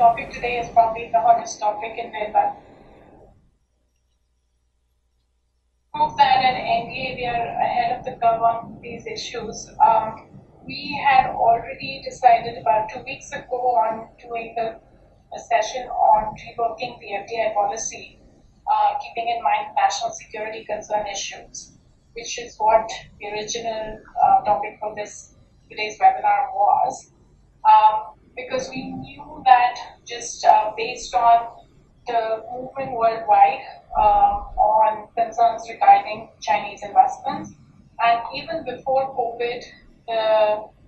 topic today is probably the hottest topic in Devaiah. Proof that at NDA we are ahead of the curve on these issues. We had already decided about 2 weeks ago on doing a session on reworking the FDI policy, keeping in mind national security concern issues, which is what the original topic for today's webinar was. Because we knew that just based on the movement worldwide on concerns regarding Chinese investments, and even before COVID,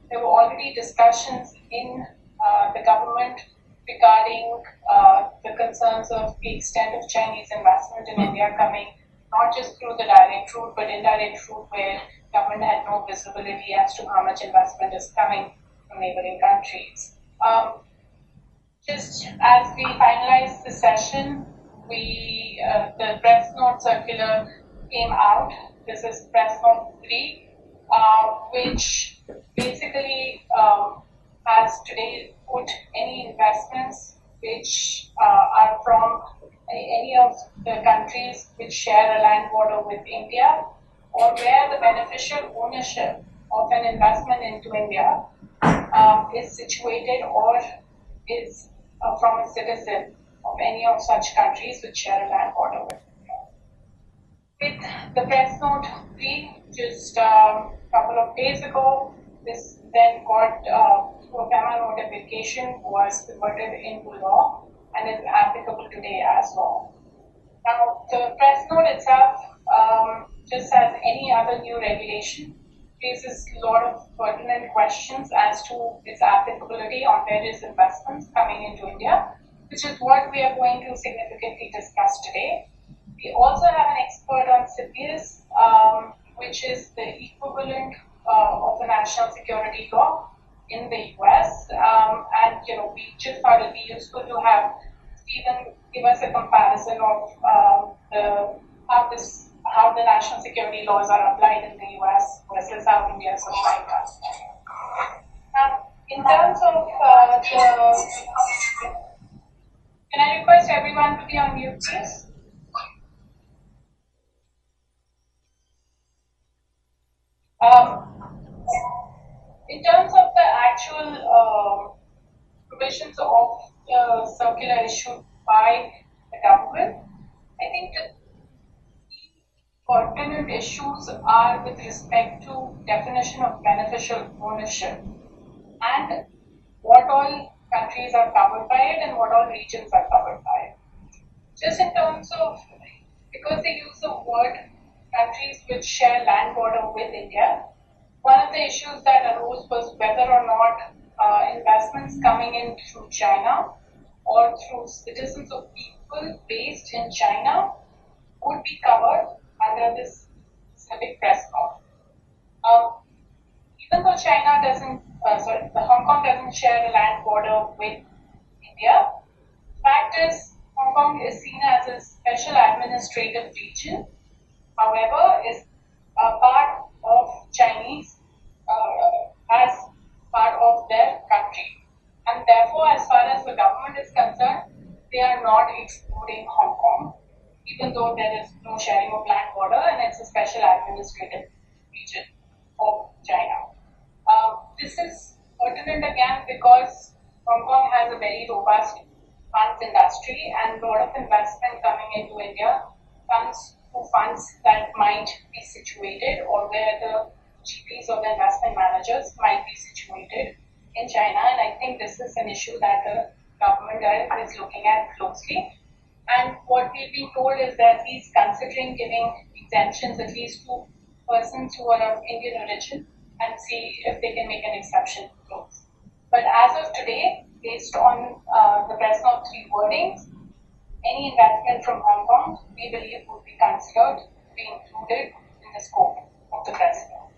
there were already discussions in the government regarding the concerns of the extent of Chinese investment in India coming not just through the direct route but indirect route, where government had no visibility as to how much investment is coming from neighboring countries. Just as we finalized the session, the press note circular came out. This is press note 3, which basically has today put any investments which are from any of the countries which share a land border with India, or where the beneficial ownership of an investment into India is situated or is from a citizen of any of such countries which share a land border with India. With the press note 3, just a couple of days ago, this then got through a FEMA notification, was converted into law and is applicable today as well. Now, the press note itself, just as any other new regulation, raises a lot of pertinent questions as to its applicability on various investments coming into India, which is what we are going to significantly discuss today. We also have an expert on cCep, which is the equivalent of a national security law in the US, and we just thought it'd be useful to have Stephen give us a comparison of how the national security laws are applied in the US versus how India is applying us. In terms of can I request everyone to be on mute, please? In terms of the actual provisions of the circular issued by the government, I think the pertinent issues are with respect to definition of beneficial ownership and what all countries are covered by it and what all regions are covered by it. Just in terms of, because they use the word countries which share land border with India, one of the issues that arose was whether or not investments coming in through China or through citizens of people based in China would be covered under this specific press note. Even though the Hong Kong doesn't share a land border with India, fact is Hong Kong is seen as a special administrative region, however, is a part of Chinese as part of their country. And therefore, as far as the government is concerned, they are not excluding Hong Kong, even though there is no sharing of land border and it's a special administrative region of China. This is pertinent again because Hong Kong has a very robust funds industry and a lot of investment coming into India comes to funds that might be situated or where the GPs or the investment managers might be situated in China, and I think this is an issue that the government is looking at closely. And what we've been told is that he's considering giving exemptions at least to persons who are of Indian origin and see if they can make an exception to those. But as of today, based on the press note 3 wordings, any investment from Hong Kong, we believe would be considered to be included in the scope of the press note.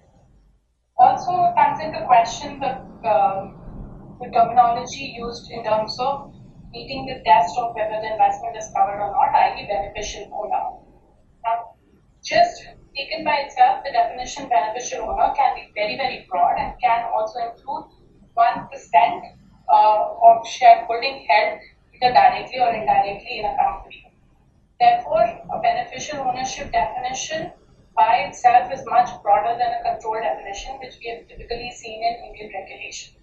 Also comes into question the terminology used in terms of meeting the test of whether the investment is covered or not, i.e. beneficial owner. Now, just taken by itself, the definition beneficial owner can be very, very broad and can also include 1% of shareholding held either directly or indirectly in a company. Therefore, a beneficial ownership definition by itself is much broader than a control definition, which we have typically seen in Indian regulation.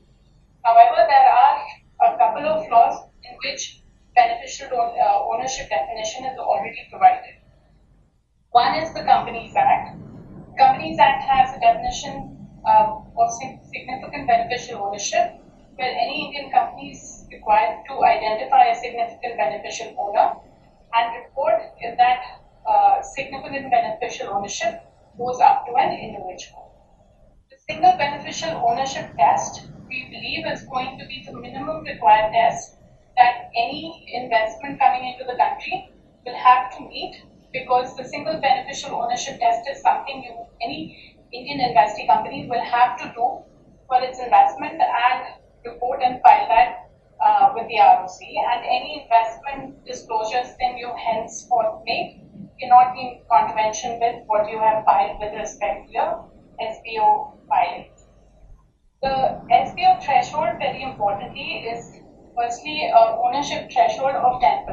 However, there are a couple of laws in which beneficial ownership definition is already provided. One is the Companies Act. Companies Act has a definition of significant beneficial ownership, where any Indian company is required to identify a significant beneficial owner and report if that significant beneficial ownership goes up to an individual. The single beneficial ownership test, we believe, is going to be the minimum required test that any investment coming into the country will have to meet, because the single beneficial ownership test is something any Indian investee company will have to do for its investment and report and file that with the ROC, and any investment disclosures then you henceforth make cannot be in contravention with what you have filed with respect to your SBO filing. The SBO threshold, very importantly, is firstly ownership threshold of 10%.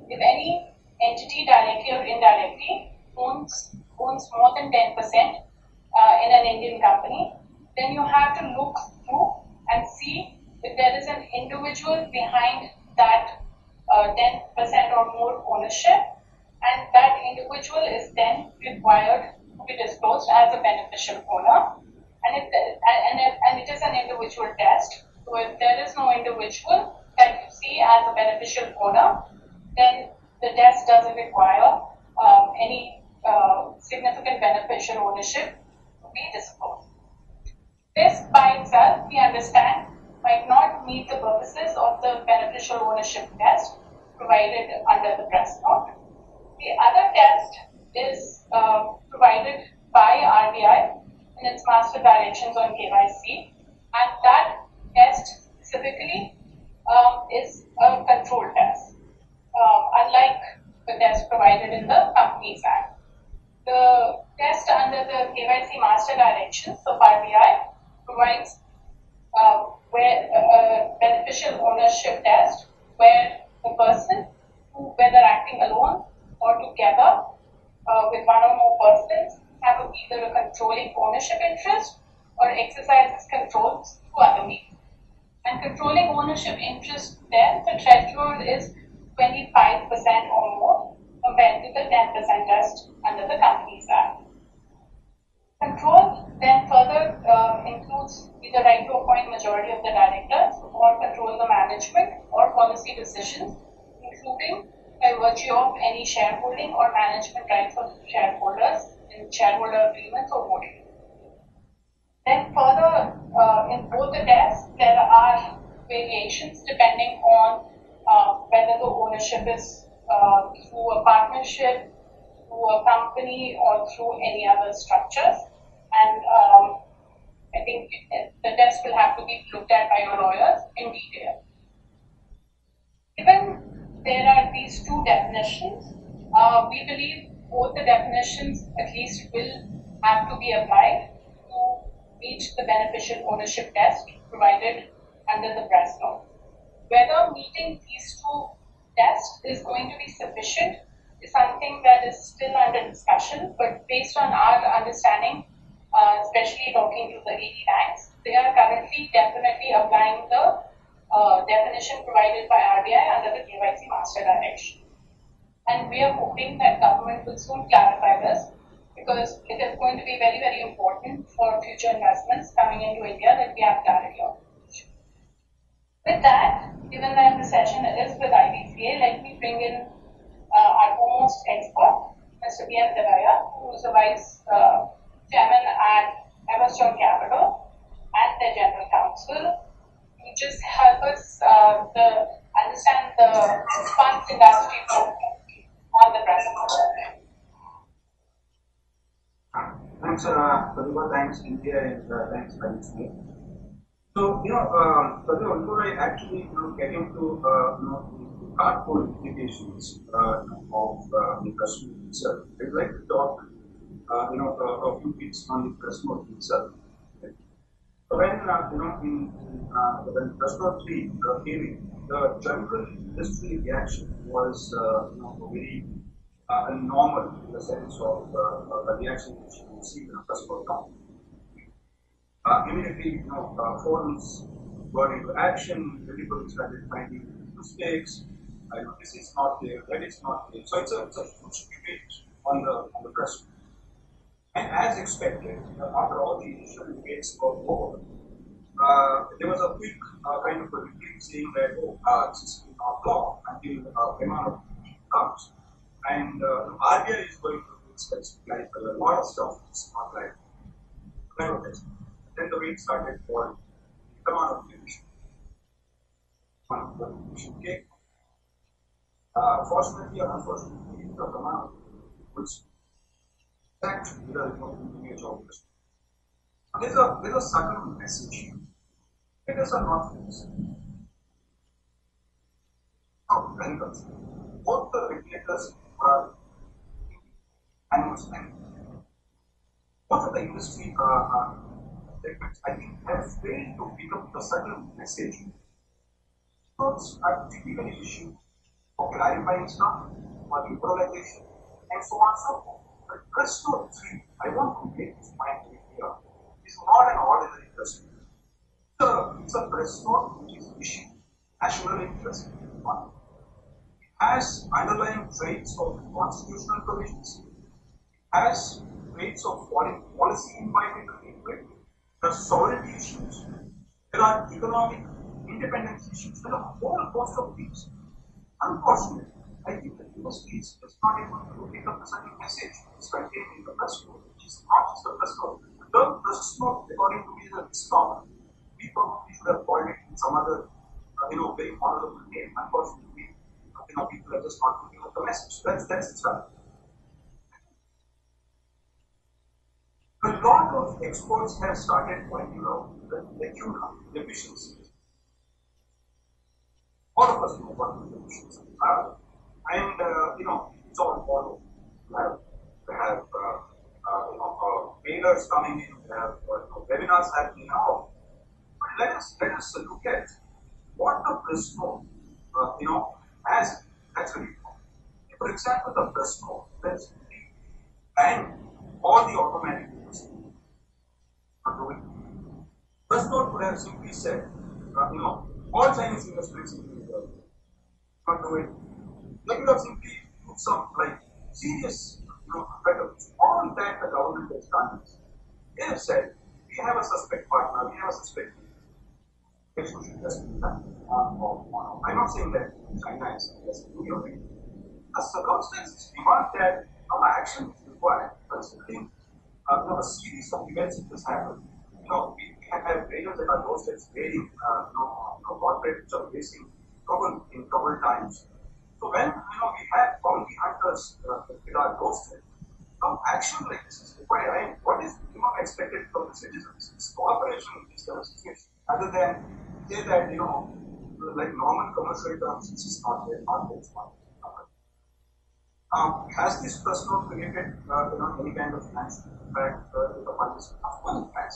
If any entity directly or indirectly owns more than 10% in an Indian company, then you have to look through and see if there is an individual behind that 10% or more ownership, and that individual is then required to be disclosed as a beneficial owner, and it is an individual test. So if there is no individual that you see as a beneficial owner, then the test doesn't require any significant beneficial ownership to be disclosed. This by itself, we understand, might not meet the purposes of the beneficial ownership test provided under the press note. The other test is provided by RBI in its master directions on KYC, and that test specifically is a control test, unlike the test provided in the Companies Act. The test under the KYC master directions of RBI provides where a beneficial ownership test where the person, whether acting alone or together with one or more persons, have either a controlling ownership interest or exercises controls through other means. And controlling ownership interest, then the threshold is 25% or more compared to the 10% test under the Companies Act. Control then further includes either right to appoint majority of the directors or control the management or policy decisions, including by virtue of any shareholding or management rights of shareholders in shareholder agreements or voting. Then further, in both the tests, there are variations depending on whether the ownership is through a partnership, through a company, or through any other structures. And I think the test will have to be looked at by your lawyers in detail. Given there are these two definitions, we believe both the definitions at least will have to be applied to meet the beneficial ownership test provided under the press note. Whether meeting these two tests is going to be sufficient is something that is still under discussion, but based on our understanding, especially talking to the 80 banks, they are currently definitely applying the definition provided by RBI under the KYC master direction. And we are hoping that government will soon clarify this, because it is going to be very, very important for future investments coming into India that we have clarity on. With that, given that the session is with IVCA, let me bring in our foremost expert, Mr. Devaiah, who is the Vice Chairman at Everstone Capital and their General Counsel, to just help us understand the funds industry on the present. Thanks, Pratibha. Thanks, NDA, and thanks, IVCA. So, Pratibha, before I actually get into the hardcore implications of the customer itself, I'd like to talk a few bits on the customer itself. So when when Prashant 3 came in, the general industry reaction was very normal in the sense of the reaction which you see in a Prashant company. Immediately, phones got into action. Everybody started finding mistakes. This is not there, that is not there. So it's a huge debate on the press. And as expected, after all the initial debates were over, there was a quick kind of a review saying that, this is not law until Webunar comes. And RBI is going to do specific, a lot of stuff is not like then the wait started for Webunar revision. Okay. Fortunately or unfortunately, the Webunar was actually the image of this. There's a subtle message here. It is a not fixed. Both the regulators are animals and both of the industry segments, I think, have failed to pick up the subtle message. Those are typically issues for clarifying stuff, for liberalization, and so on and so forth. But press note 3, I want to make this point very clear, is not an ordinary press note. It's a press note which is issued national interest. It has underlying traits of constitutional provisions. It has traits of foreign policy invited into it. There are sovereignty issues. There are economic independence issues. There are a whole host of things. Unfortunately, I think the industry is not able to pick up the certain message that's contained in the press note, which is not just the press note. The term press note, according to me, is a misnomer. We probably should have called it in some other, very honorable name. Unfortunately, people are just not picking up the message. That's its value. A lot of experts have started pointing out the deficiencies. All of us know what the deficiencies are. And, it's all followed. They have, mailers coming in, they have webinars happening now. But let us look at what the press note, has actually. For example, the press note says ban all the automatic investment. Press note would have simply said, all Chinese investments in India. Not do it. They could have simply put some serious, patterns. All that the government has done is they have said, we have a suspect partner, we have a suspect. It should just be done. I'm not saying that China is just doing it. The circumstances demand that action is required, considering a series of events that has happened. We have various that are those that's very corporates are facing trouble in troubled times. So when we have bounty hunters with our doorstep, some action like this is required. What is expected from the citizens? It's cooperation in this kind of situation, rather than say that like normal commercial terms, this is not there, not there. Has this press note created any kind of financial impact to the funds? Of course, it has.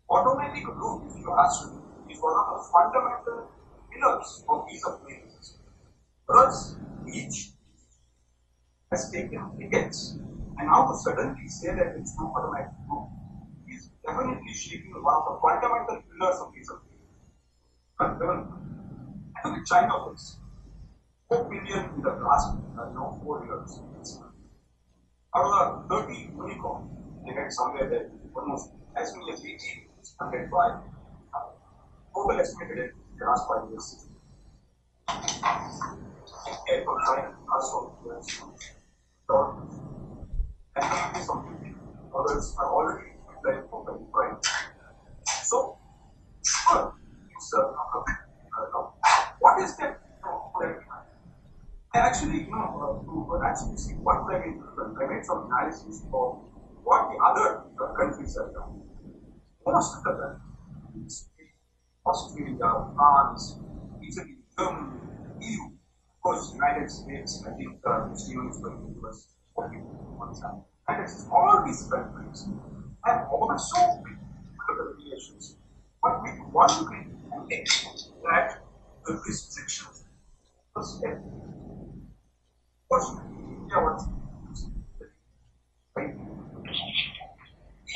Automatic route, if you ask me, is one of the fundamental pillars of ease of doing business. Thus, each has taken decades, and now to suddenly say that it's no automatic route is definitely shaping one of the fundamental pillars of ease of doing business. I think China was 4 billion in the last 4 years. Out of 30 unicorn, they had somewhere that almost as many as 18 funded by total estimated in the last 5 years. For China, also and some others are already prepared for the right. So, what is that? I actually, to actually see what I mean, I made some analysis of what the other countries have done. Most of the countries, Australia, France, Italy, Germany, EU, of course, United States, I think Stephen is going to give us one example. And all these countries have also look at the regulations. But with one thing that the restrictions first step. First, India wants right?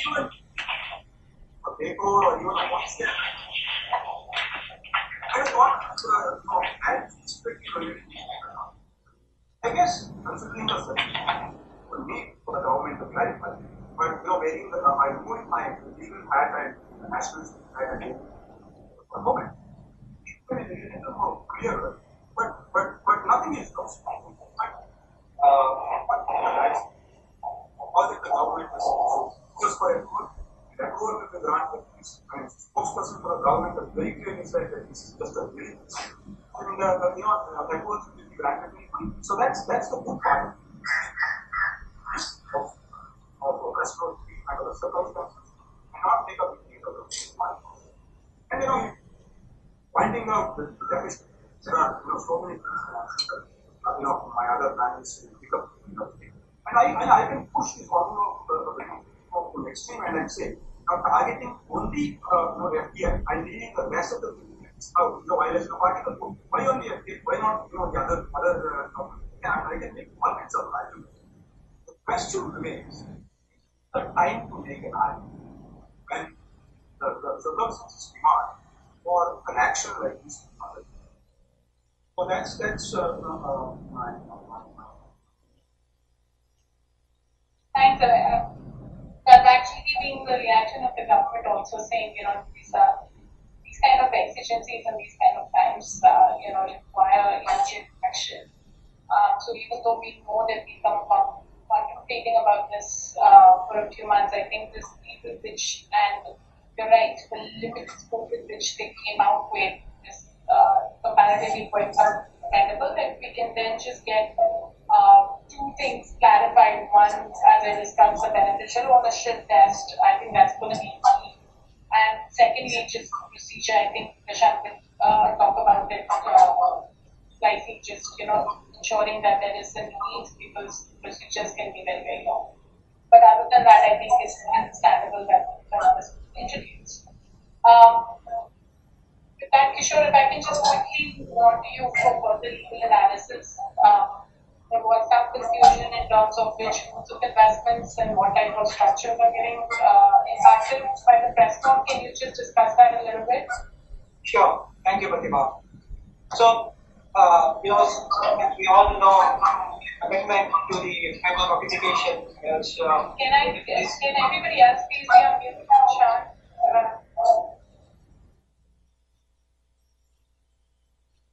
Even a paper or even a one step. I don't want add speculative. I guess considering the situation, for me, for the government to clarify, but wearing by removing my legal hat and national hat again, for a moment, it will be a little more clearer. But nothing is outstanding. All that the government has just for everyone, that everyone will be granted this. I mean, spokesperson for the government has very clearly said that this is just a bill. And that will be granted. So that's the good part of restaurant under the circumstances and not make a big deal of it. And finding out the definition, there are so many things my other plans to pick up things. And I can push this envelope to extreme and say, now targeting only FDI and leaving the rest of the violation of Article 4. Why only FDI? Why not the other I can make all kinds of arguments. The question remains the time to make an argument when the circumstances demand for an action like this. So that's my. Thanks, Devaiah. That's actually been the reaction of the government also saying, these kind of exigencies and these kind of times, require immediate action. So even though we know that we come contemplating about this for a few months, I think this speed with which, and you're right, the limited scope with which they came out with is comparatively quite understandable, that we can then just get two things clarified. One, as I discussed, the beneficial ownership test. I think that's going to be key. And secondly, just procedure. I think Prashant will talk about it slightly, just ensuring that there is a need because procedures can be very, very long. But other than that, I think it's understandable that was introduced. With that, Kishore, if I can just quickly move on to you for further legal analysis. There was some confusion in terms of which groups of investments and what type of structures are getting impacted by the press con. Can you just discuss that a little bit? Sure. Thank you, Pratibha. So, we all know amendment to the framework notification is. Can everybody else please be on mute? Prashant?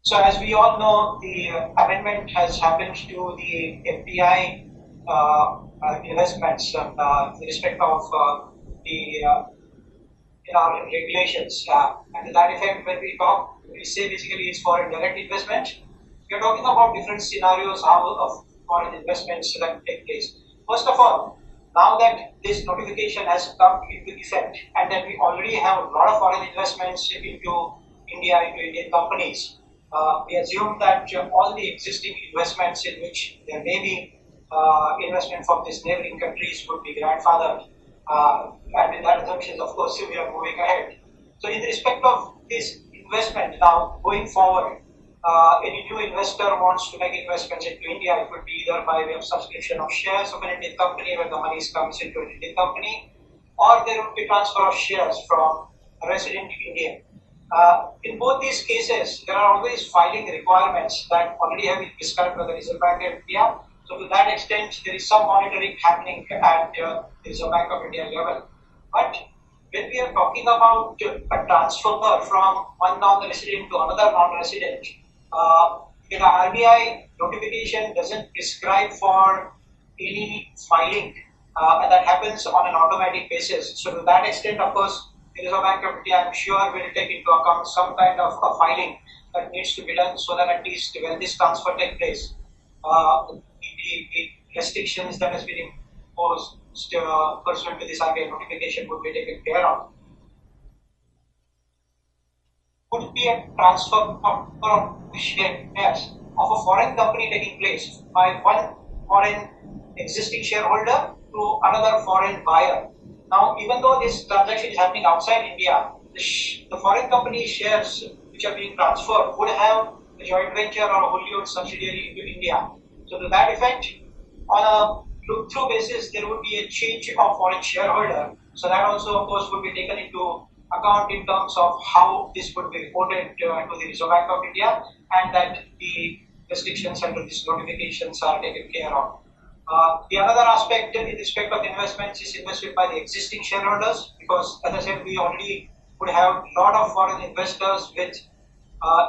So, as we all know, the amendment has happened to the FDI investments in respect of in our regulations. And to that effect, when we say basically it's foreign direct investment, we are talking about different scenarios how of foreign investments can take place. First of all, now that this notification has come into effect and that we already have a lot of foreign investments into India, into Indian companies, we assume that all the existing investments in which there may be investment from these neighboring countries would be grandfathered. And with that assumption, of course, we are moving ahead. So in respect of this investment now going forward, any new investor wants to make investments into India, it could be either by way of subscription of shares of an Indian company where the money comes into an Indian company, or there would be transfer of shares from a resident Indian. In both these cases, there are always filing requirements that already have been prescribed by the Reserve Bank of India. So to that extent, there is some monitoring happening at the Reserve Bank of India level. But when we are talking about a transfer from one non-resident to another non-resident, the RBI notification doesn't prescribe for any filing, and that happens on an automatic basis. So to that extent, of course, the Reserve Bank of India, I'm sure, will take into account some kind of a filing that needs to be done so that at least when this transfer takes place, the restrictions that has been imposed pursuant to this RBI notification would be taken care of. Could it be a transfer of shares of a foreign company taking place by one foreign existing shareholder to another foreign buyer? Now, even though this transaction is happening outside India, the foreign company shares which are being transferred would have a joint venture or a wholly owned subsidiary into India. So to that effect, on a look-through basis, there would be a change of foreign shareholder. So that also, of course, would be taken into account in terms of how this would be reported to the Reserve Bank of India, and that the restrictions under these notifications are taken care of. The another aspect in respect of investments is invested by the existing shareholders, because as I said, we already would have a lot of foreign investors with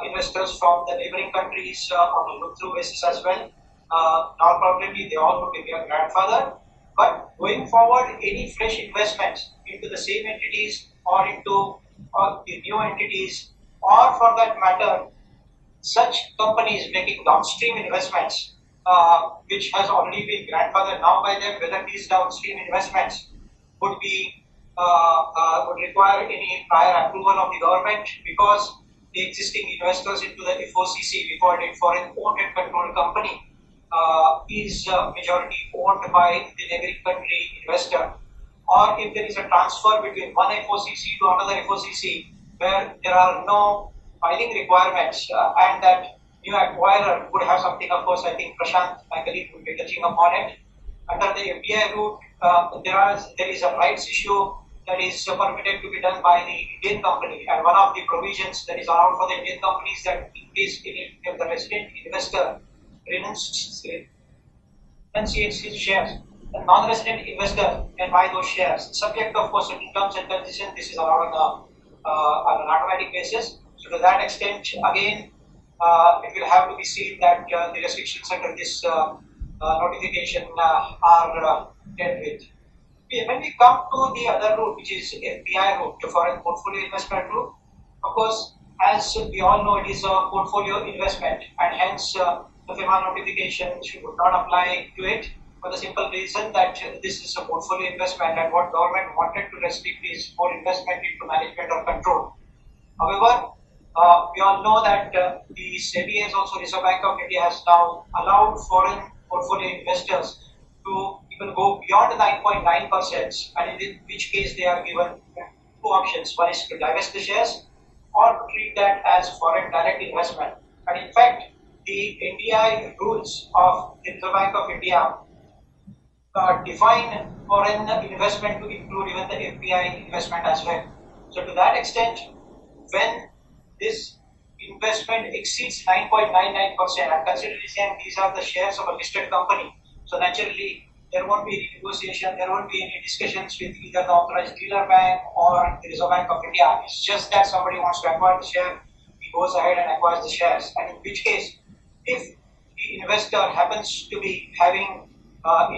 investors from the neighboring countries on a look-through basis as well. Now probably they all would be their grandfather, but going forward, any fresh investments into the same entities or into the new entities, or for that matter, such companies making downstream investments, which has already been grandfathered now by them, whether these downstream investments would be would require any prior approval of the government, because the existing investors into the FOCC, we call it Foreign Owned and Controlled Company, is majority owned by the neighboring country investor. Or if there is a transfer between one FOCC to another FOCC where there are no filing requirements, and that new acquirer would have something, of course, I think Prashant, my colleague, will be touching upon it. Under the FDI route, there is a rights issue that is permitted to be done by the Indian company, and one of the provisions that is allowed for the Indian company is that in case if the resident investor renunciates his shares, the non-resident investor can buy those shares, subject of course certain terms and conditions. This is allowed on an automatic basis. So to that extent, again, it will have to be seen that the restrictions under this notification are dealt with. When we come to the other route, which is FPI route, the foreign portfolio investment route, of course, as we all know, it is a portfolio investment, and hence the FEMA notification would not apply to it, for the simple reason that this is a portfolio investment, and what government wanted to restrict is more investment into management or control. However, we all know that the SEBI, as also Reserve Bank of India, has now allowed foreign portfolio investors to even go beyond 9.9%, and in which case they are given two options. One is to divest the shares or to treat that as foreign direct investment. And in fact, the NDA rules of the Reserve Bank of India define foreign investment to include even the FPI investment as well. So to that extent, when this investment exceeds 9.99%, and considering these are the shares of a listed company, so naturally there won't be any negotiation, there won't be any discussions with either the authorized dealer bank or the Reserve Bank of India. It's just that somebody wants to acquire the share, he goes ahead and acquires the shares. And in which case, if the investor happens to be having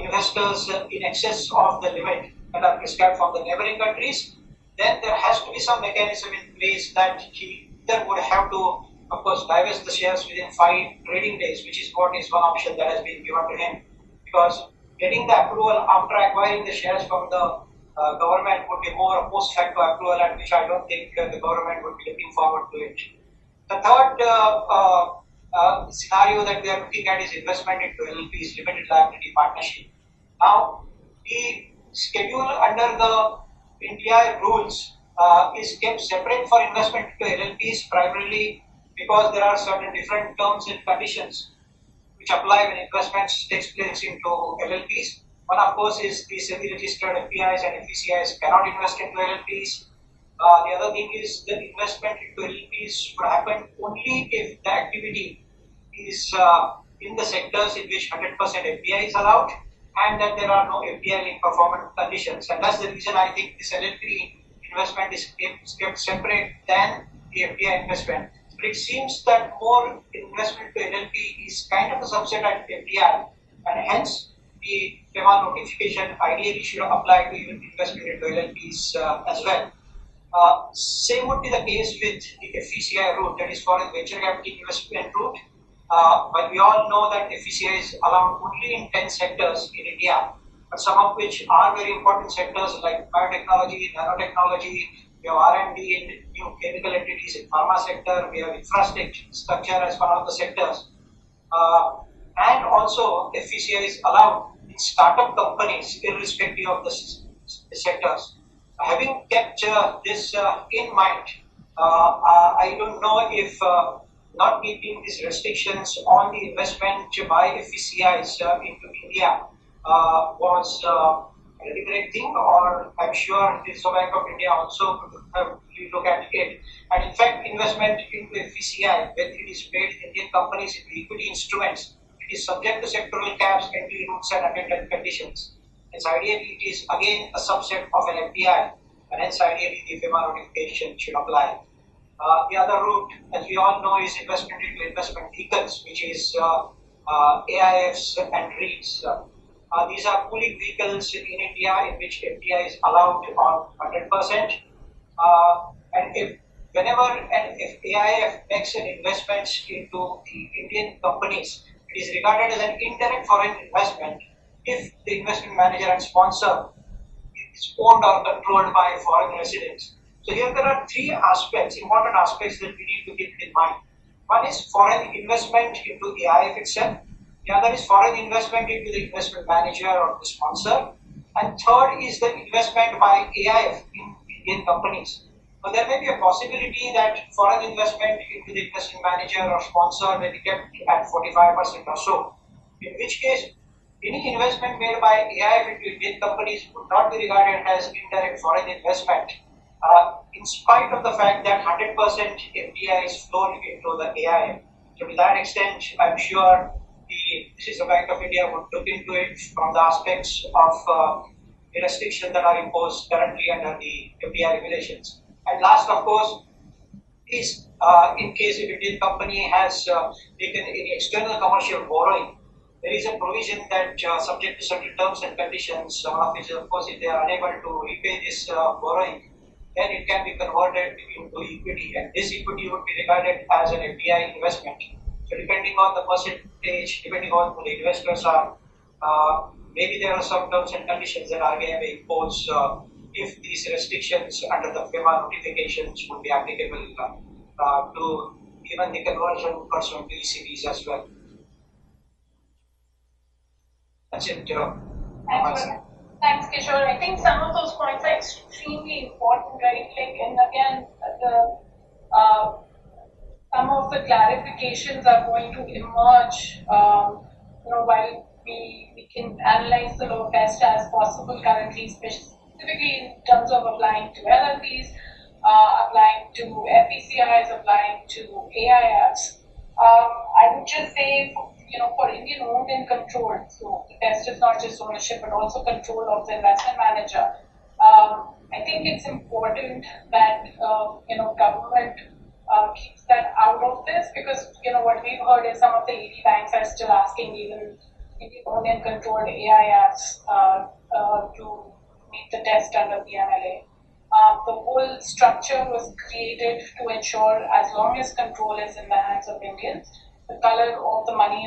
investors in excess of the limit that are prescribed from the neighboring countries, then there has to be some mechanism in place that he either would have to, of course, divest the shares within 5 trading days, which is what is one option that has been given to him. Because getting the approval after acquiring the shares from the government would be more a post facto approval, and which I don't think the government would be looking forward to it. The third scenario that we are looking at is investment into LLPs, limited liability partnership. Now, the schedule under the India rules is kept separate for investment into LLPs, primarily because there are certain different terms and conditions which apply when investments takes place into LLPs. One, of course, is the SEBI registered FPIs and FVCIs cannot invest into LLPs. The other thing is the investment into LLPs would happen only if the activity is in the sectors in which 100% FPI is allowed, and that there are no FPI-linked performance conditions. And that's the reason I think this LLP investment is kept separate than the FPI investment. But it seems that more investment to LLP is kind of a subset of FPI, and hence the FEMA notification ideally should apply to even investment into LLPs as well. Same would be the case with the FVCI route, that is foreign venture capital investment route. But we all know that FVCI is allowed only in 10 sectors in India, but some of which are very important sectors like biotechnology, nanotechnology. We have R&D in new chemical entities in pharma sector. We have infrastructure as one of the sectors, and also FVCI is allowed in startup companies, irrespective of the sectors. Having kept this in mind, I don't know if not keeping these restrictions on the investment by FVCIs into India was a deliberate thing, or I'm sure the Reserve Bank of India also could look at it. And in fact, investment into FVCI, when it is made in Indian companies into equity instruments, it is subject to sectoral caps, entry rules, and attendant conditions. Hence, ideally, it is again a subset of an FDI, and hence, ideally, the FEMA notification should apply. The other route, as we all know, is investment into investment vehicles, which is AIFs and REITs. These are pooling vehicles in India in which FDI is allowed on 100%. And if AIF makes an investment into the Indian companies, it is regarded as an indirect foreign investment if the investment manager and sponsor is owned or controlled by foreign residents. So here there are three aspects, important aspects that we need to keep in mind. One is foreign investment into the AIF itself. The other is foreign investment into the investment manager or the sponsor. And third is the investment by AIF in Indian companies. So there may be a possibility that foreign investment into the investment manager or sponsor may be kept at 45% or so. In which case, any investment made by AIF into Indian companies would not be regarded as indirect foreign investment. In spite of the fact that 100% FDI is flown into the AIF. So to that extent, I'm sure the Reserve Bank of India would look into it from the aspects of the restrictions that are imposed currently under the FDI regulations. And last, of course, is in case if Indian company has taken any external commercial borrowing, there is a provision that subject to certain terms and conditions, one of which, of course, if they are unable to repay this borrowing, then it can be converted into equity, and this equity would be regarded as an FDI investment. So depending on the percentage, depending on who the investors are, maybe there are some terms and conditions that RBI may impose if these restrictions under the FEMA notifications would be applicable to even the conversion pursuant to ECBs as well. That's it. Thanks, Kishore. I think some of those points are extremely important, right? Like, and again, some of the clarifications are going to emerge, while we can analyze the law best as possible currently, specifically in terms of applying to LLPs, applying to FVCIs, applying to AIFs. I would just say, for Indian owned and controlled, so the test is not just ownership but also control of the investment manager. I think it's important that government keeps that out of this, because what we've heard is some of the AD banks are still asking even Indian owned and controlled AIFs to meet the test under the MLA. The whole structure was created to ensure, as long as control is in the hands of Indians, the color of the money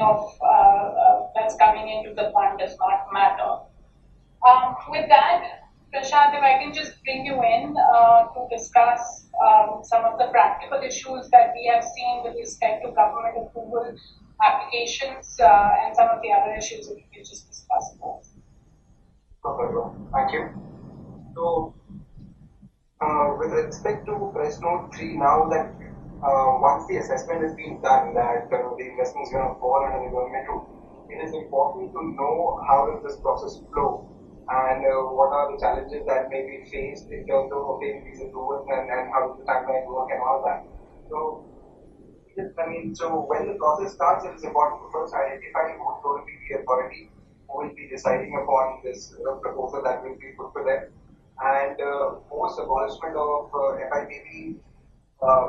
that's coming into the fund does not matter. With that, Prashant, if I can just bring you in to discuss some of the practical issues that we have seen with respect to government approval applications and some of the other issues that we can just discuss. Thank you. So, with respect to press note 3, now that once the assessment has been done that the investment is going to fall under the government route, it is important to know how does this process flow and what are the challenges that may be faced in terms of obtaining these approvals and how does the timeline work and all that. So, so when the process starts, it is important to first identify who's going to be the authority who will be deciding upon this proposal that will be put to them. And post abolishment of FIPB,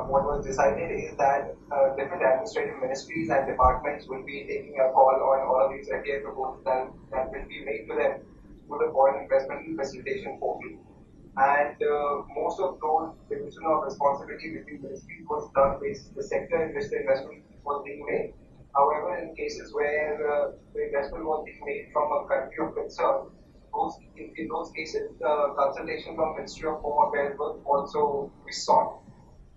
what was decided is that different administrative ministries and departments will be taking a call on all of these FDI proposals that will be made to them through the Foreign Investment Facilitation Portal. And most of those division of responsibility between ministries was done based the sector in which the investment was being made. However, in cases where the investment was being made from a country of concern, in those cases, consultation from Ministry of Home Affairs was also sought.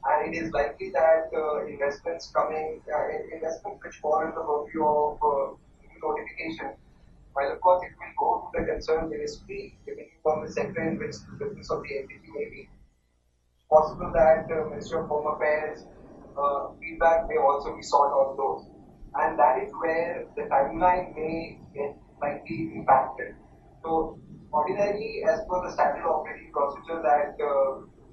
And it is likely that investments which fall under the purview of notification, while of course it will go to the concerned ministry, depending from the sector in which the business of the entity may be. It's possible that Ministry of Home Affairs feedback may also be sought on those. And that is where the timeline may get slightly impacted. So, ordinarily, as per the standard operating procedure that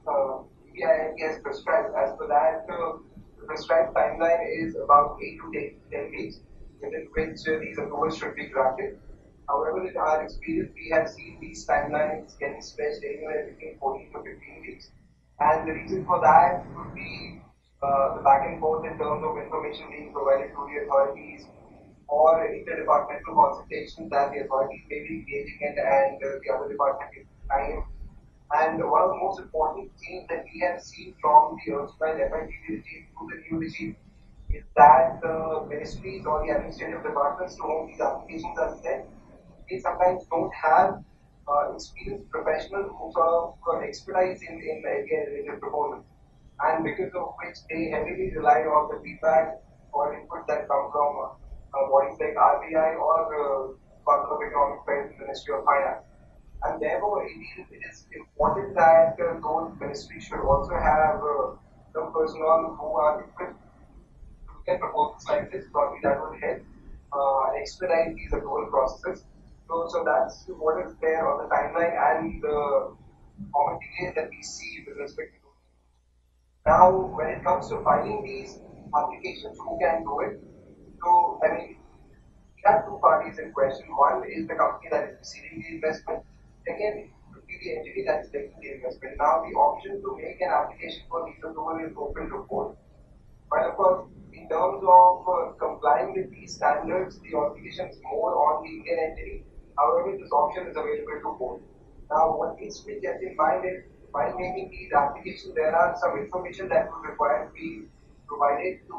EIIT has prescribed, as per that, the prescribed timeline is about 8 to 10 weeks, within which these approvals should be granted. However, in our experience, we have seen these timelines getting stretched anywhere between 14 to 15 weeks. And the reason for that could be the back and forth in terms of information being provided to the authorities or interdepartmental consultations that the authorities may be engaging in and the other department is time. And one of the most important things that we have seen from the erstwhile FITB regime to the new regime is that the ministries or the administrative departments to whom these applications are sent, they sometimes don't have experienced professionals who sort of expertise in the proposals. And because of which they heavily rely on the feedback or input that come from bodies like RBI or Department of Economic Affairs, Ministry of Finance. And therefore, it is important that those ministries should also have some personnel who are equipped to look at proposals like this. Probably that will help expedite these approval processes. So that's what is there on the timeline and the common delays that we see with respect to. Now, when it comes to filing these applications, who can do it? So, I mean, we have two parties in question. One is the company that is receiving the investment. Second, would be the entity that is taking the investment. Now, the option to make an application for these approval is open to both. But of course, in terms of complying with these standards, the obligation is more on the Indian entity. However, this option is available to both. Now, what needs to be kept in mind is, while making these applications, there are some information that would require to be provided to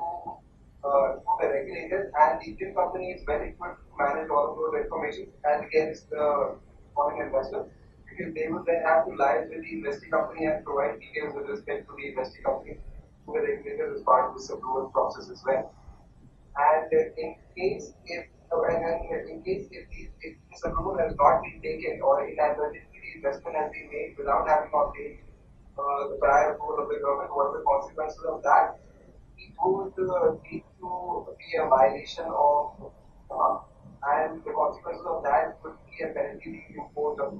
the regulators, and the Indian company is well equipped to manage all of those information as against the foreign investors, because they would then have to liaise with the investing company and provide details with respect to the investing company to the regulators as part of this approval process as well. And in case if this approval has not been taken or inadvertently the investment has been made without having obtained the prior approval of the government, what are the consequences of that? It would lead to be a violation of and the consequences of that could be a penalty being imposed of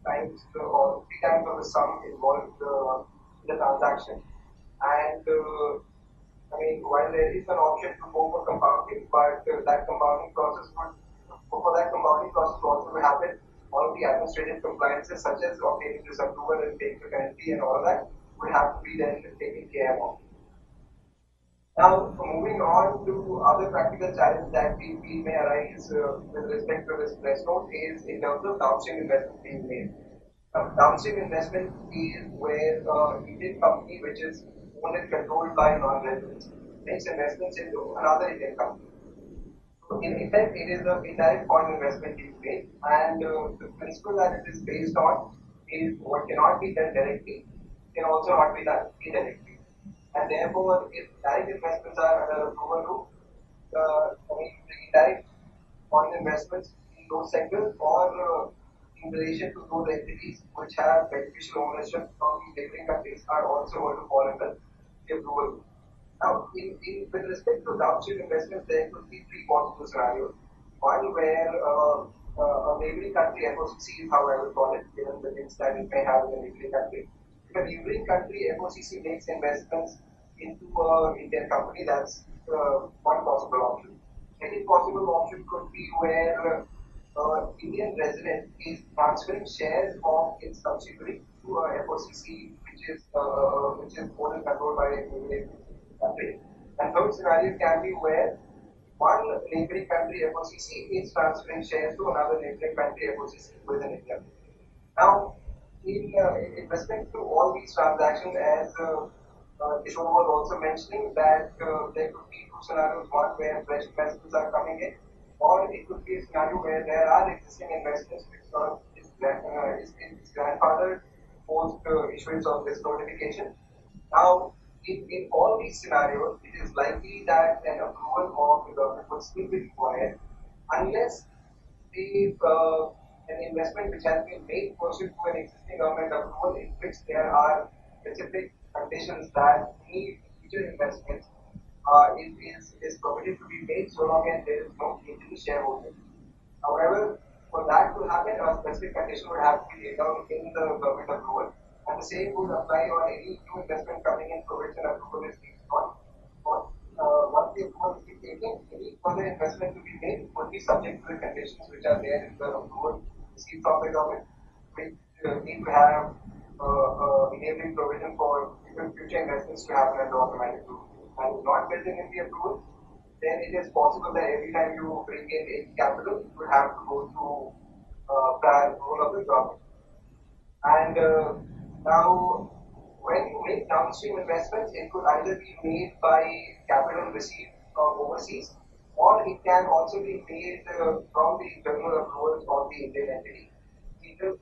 times or 3 times of the sum involved in the transaction. And I mean, while there is an option to go for compounding, but that compounding process also to happen, all of the administrative compliances such as obtaining this approval and paying the penalty and all that would have to be then taken care of. Now, moving on to other practical challenges that we feel may arise with respect to this press note is in terms of downstream investment being made. Downstream investment is where Indian company which is owned and controlled by non-residents makes investments into another Indian company. So in effect, it is an indirect foreign investment being made, and the principle that it is based on is what cannot be done directly can also not be done indirectly. And therefore, if direct investments are under approval route, the indirect foreign investments in those sectors or in relation to those entities which have beneficial ownership from the neighboring countries are also going to fall under the approval route. Now, with respect to downstream investments, there could be 3 possible scenarios. One where a neighboring country, FOCC is how I would call it, given the links that it may have in a neighboring country. If a neighboring country, FOCC makes investments into an Indian company, that's one possible option. Second possible option could be where Indian resident is transferring shares of its subsidiary to a FOCC, which is owned and controlled by a neighboring country. And third scenario can be where one neighboring country FOCC is transferring shares to another neighboring country FOCC within India. Now, in respect to all these transactions, as Kishore was also mentioning, that there could be 2 scenarios: one where fresh investments are coming in, or it could be a scenario where there are existing investments which is grandfathered post issuance of this notification. Now, in all these scenarios, it is likely that an approval of the government will still be required unless the an investment which has been made pursuant to an existing government approval in which there are specific conditions that any future investments is permitted to be made so long as there is no change in the shareholding. However, for that to happen, a specific condition would have to be laid down in the government approval, and the same would apply on any new investment coming in for which an approval is being sought. Once the approval is taken, any further investment to be made would be subject to the conditions which are there in the approval received from the government, which need to have enabling provision for future investments to happen under automatic rule. And not built in the approval, then it is possible that every time you bring in any capital, you will have to go through prior approval of the government. And now, when you make downstream investments, it could either be made by capital received overseas, or it can also be made from the internal approvals of the Indian entity. The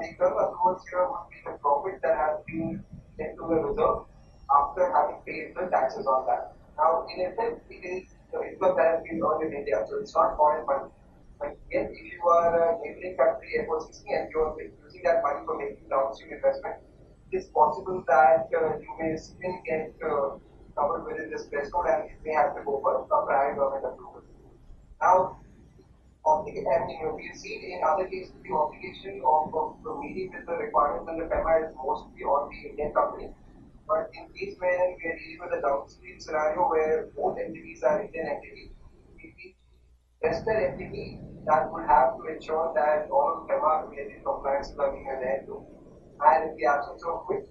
internal approvals here would be the profit that has been sent to the reserve after having paid the taxes on that. Now, in effect, it is the income that has been earned in India, so it's not foreign money. But yet, if you are a neighboring country, FOCC, and you are using that money for making downstream investment, it is possible that you may still get covered within this threshold and it may have to go for a prior government approval. Now, we've seen in other cases the obligation of meeting with the requirements and the PEMA is mostly on the Indian company. But in case where we are dealing with a downstream scenario where both entities are Indian entities, we need investor entity that would have to ensure that all of PEMA related compliances are being adhered to. And in the absence of which,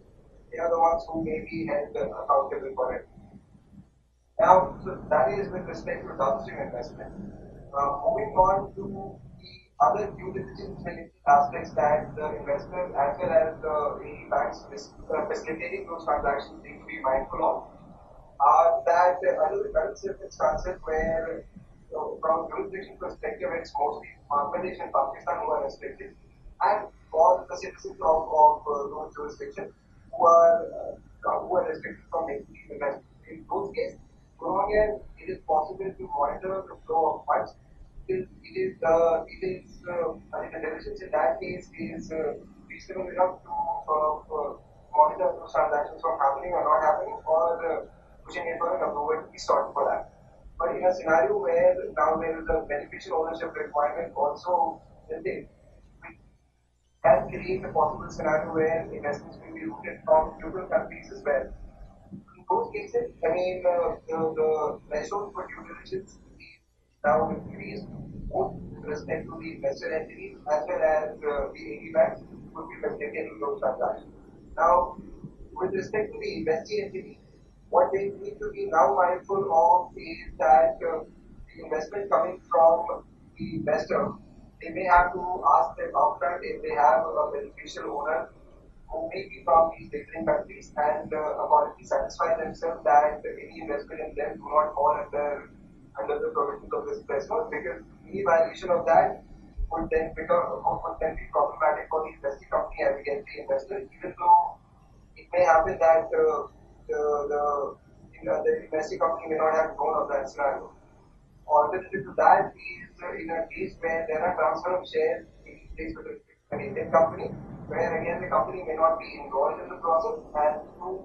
they are the ones who may be held accountable for it. Now, so that is with respect to downstream investment. Moving on to the other due diligence related aspects that the investors as well as the banks facilitating those transactions need to be mindful of are that under the current circumstances where from jurisdiction perspective it's mostly Bangladesh and Pakistan who are restricted, and all the citizens of those jurisdictions who are restricted from making these investments. In those cases, so long as it is possible to monitor the flow of funds, the diligence in that case is reasonable enough to monitor those transactions from happening or not happening, or pushing it for an approval to be sought for that. But in a scenario where now there is a beneficial ownership requirement also built in, we can create a possible scenario where investments will be rooted from neutral countries as well. In those cases, I mean, the threshold for due diligence is now increased both with respect to the investor entities as well as the AD banks would be facilitating those transactions. Now, with respect to the investee entity, what they need to be now mindful of is that the investment coming from the investor, they may have to ask them upfront if they have a beneficial owner who may be from these different countries and accordingly satisfy themselves that any investment in them do not fall under the provisions of this threshold, because any violation of that would then be problematic for the investing company as against the investor, even though it may happen that the investing company may not have known of that scenario. Alternative to that is in a case where there are transfer of shares taking place with an Indian company, where again the company may not be involved in the process, and through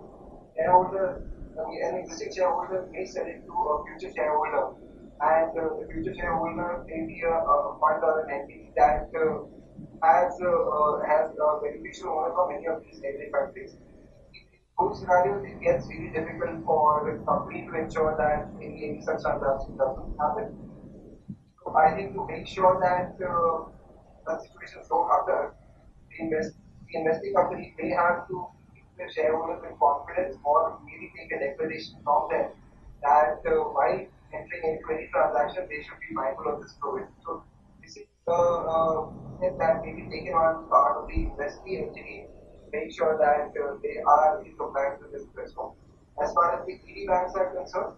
shareholder, an existing shareholder may sell it to a future shareholder, and the future shareholder may be a fund or an entity that has a beneficial owner from many of these neighboring countries. In those scenarios, it gets really difficult for the company to ensure that any such transaction doesn't happen. So I think to make sure that such situations don't occur, the investing company may have to keep their shareholders in confidence or maybe take a declaration from them that while entering into any transaction, they should be mindful of this provision. So this is the step that may be taken on part of the investee entity to make sure that they are in compliance with this threshold. As far as the ED banks are concerned,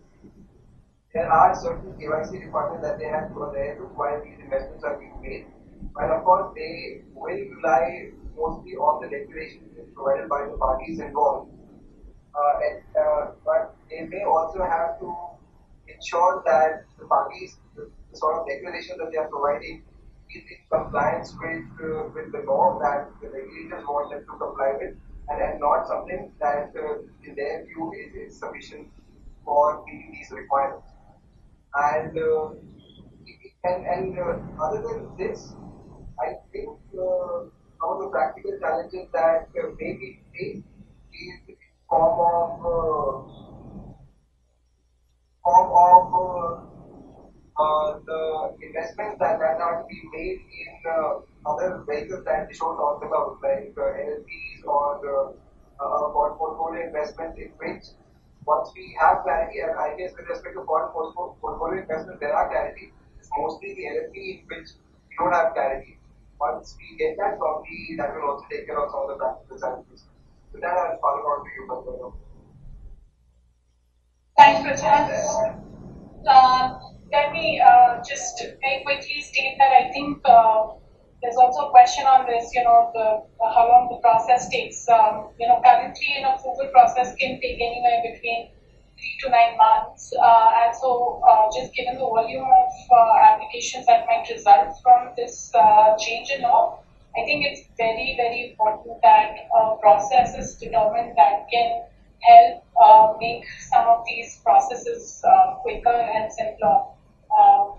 there are certain KYC requirements that they have to adhere to while these investments are being made. And of course, they will rely mostly on the declarations provided by the parties involved. But they may also have to ensure that the parties, the sort of declaration that they are providing, in compliance with the law that the regulators want them to comply with, and not something that in their view is sufficient for meeting these requirements. And other than this, I think some of the practical challenges that may be faced is in form of the investments that are to be made in other vehicles that Kishore talked about, like LLPs or portfolio investment, in which once we have clarity, and I guess with respect to portfolio investment, there are clarity. It's mostly the LLP in which we don't have clarity. Once we get that, probably that will also take care of some of the practical challenges. With that, I'll follow on to you, Pratibha. Thanks, Prashant. Let me just very quickly state that I think there's also a question on this, how long the process takes. Currently an approval process can take anywhere between 3 to 9 months. And so just given the volume of applications that might result from this change in law, I think it's very, very important that a process is determined that can help make some of these processes quicker and simpler,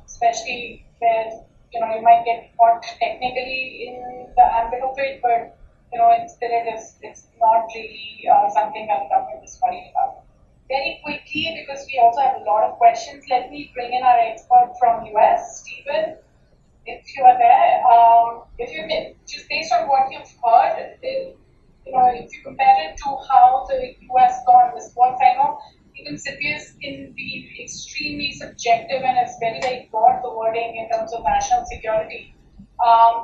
especially where you might get caught technically in the ambit of it, but in spirit it's not really something that the government is worried about. Very quickly, because we also have a lot of questions, let me bring in our expert from US, Stephen. If you are there, if you can, just based on what you've heard, if you compare it to how the US law responds, I know even CPS can be extremely subjective and it's very, very broad, the wording in terms of national security.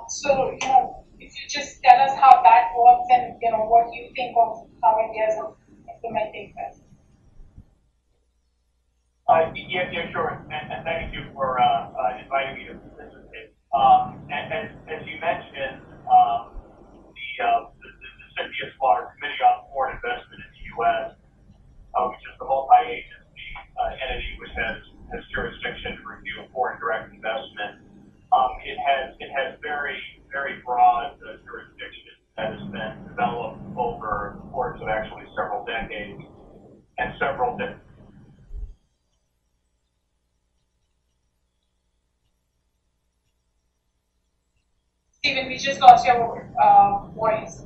So, if you just tell us how that works and, what you think of how India is implementing this. Yeah, sure. And thank you for inviting me to participate. As you mentioned, the CPS law, Committee on Foreign Investment in the U.S., which is the multi-agency entity which has jurisdiction to review foreign direct investment. It has very, very broad jurisdiction that has been developed over the course of actually several decades and several different. Stephen, we just lost your voice.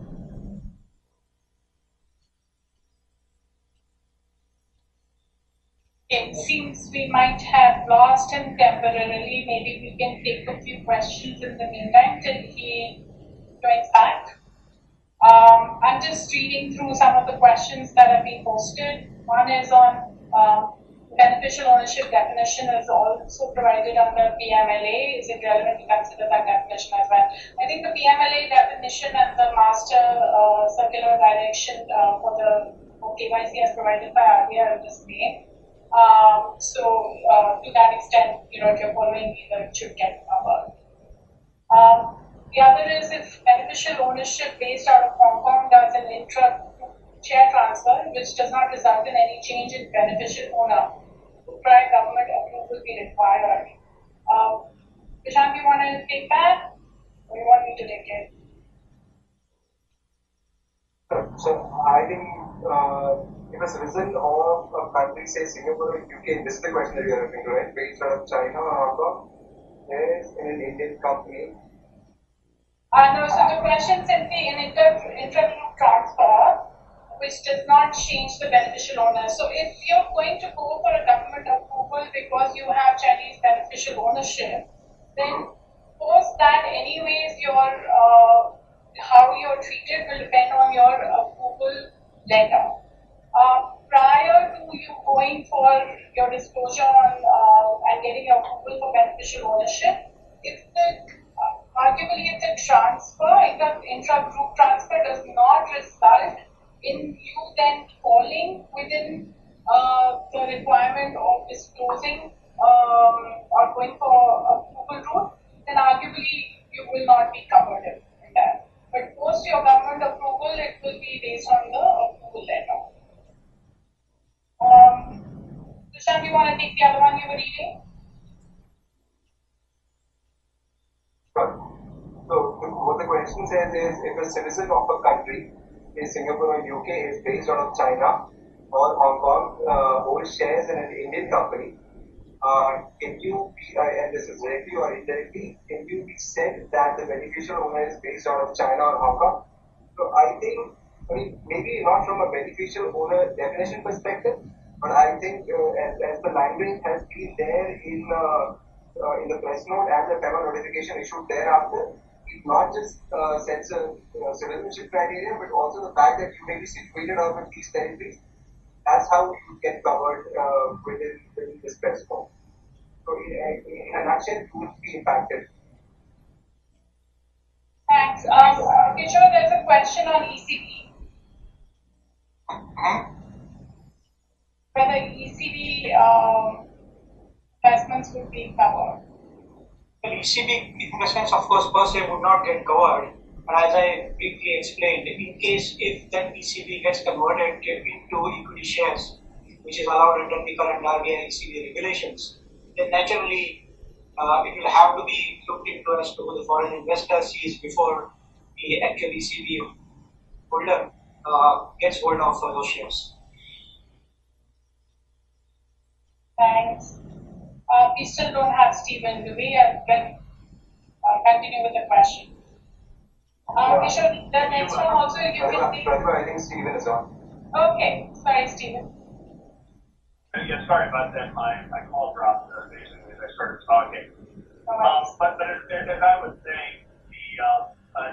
It seems we might have lost him temporarily. Maybe we can take a few questions in the meantime till he joins back. I'm just reading through some of the questions that have been posted. One is on beneficial ownership definition is also provided under PMLA. Is it relevant to consider that definition as well? I think the PMLA definition and the master circular direction for KYC as provided by RBI are the same. So to that extent, if you're following either, it should get covered. The other is if beneficial ownership based out of Hong Kong does an intra-share transfer, which does not result in any change in beneficial owner, would prior government approval be required? Prashant, you want to take that? Or you want me to take it? So I think if a citizen of a country, say Singapore or UK, this is the question that you are referring to, right? Based out of China or Hong Kong, there is in an Indian company. No, so the question simply an intra-group transfer, which does not change the beneficial owner. So if you're going to go for a government approval because you have Chinese beneficial ownership, then post that anyways how you're treated will depend on your approval letter. Prior to you going for your disclosure on and getting your approval for beneficial ownership, arguably if the transfer, if the intra-group transfer does not result in you then falling within the requirement of disclosing or going for approval route, then arguably you will not be covered in that. But post your government approval, it will be based on the approval letter. Prashant, you want to take the other one you were reading? question says is if a citizen of a country, in Singapore or UK, is based out of China or Hong Kong, holds shares in an Indian company, can you be, and this is directly or indirectly, can you be said that the beneficial owner is based out of China or Hong Kong? So I think, maybe not from a beneficial owner definition perspective, but I think as the language has been there in the press note and the FEMA notification issued thereafter, it not just sets a citizenship criteria, but also the fact that you may be situated out of these territories. That's how you get covered within this press note. So in a nutshell, you will be impacted. Thanks. Kishore, there's a question on ECB. Whether ECB investments would be covered. Well, ECB investments, of course, per se would not get covered. But as I briefly explained, in case if that ECB gets converted into equity shares, which is allowed under the current RBI ECB regulations, then naturally it will have to be looked into as to who the foreign investor sees before the actual ECB holder gets hold of those shares. Thanks. We still don't have Stephen, do we? Then continue with the question. Kishore, the next one also you can take. I think Stephen is on. Okay, sorry, Stephen. Yeah, sorry about that. My call dropped basically as I started talking. But as I was saying, the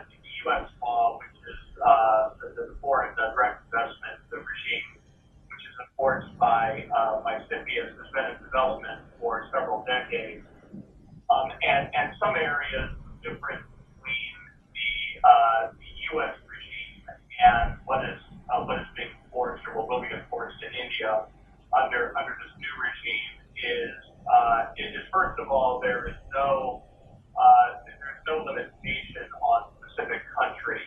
U.S. law, which is the foreign direct investment regime, which is enforced by CCep, has been in development for several decades, and some areas different between the U.S. regime and what is being enforced or what will be enforced in India under this new regime is first of all there's no limitation on specific country.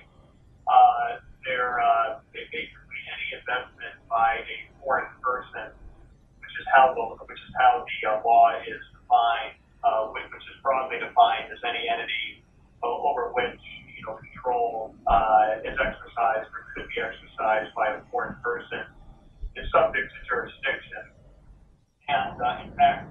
Basically any investment by a foreign person, which is how the law is defined, which is broadly defined as any entity over which control is exercised or could be exercised by a foreign person, is subject to jurisdiction. And in fact,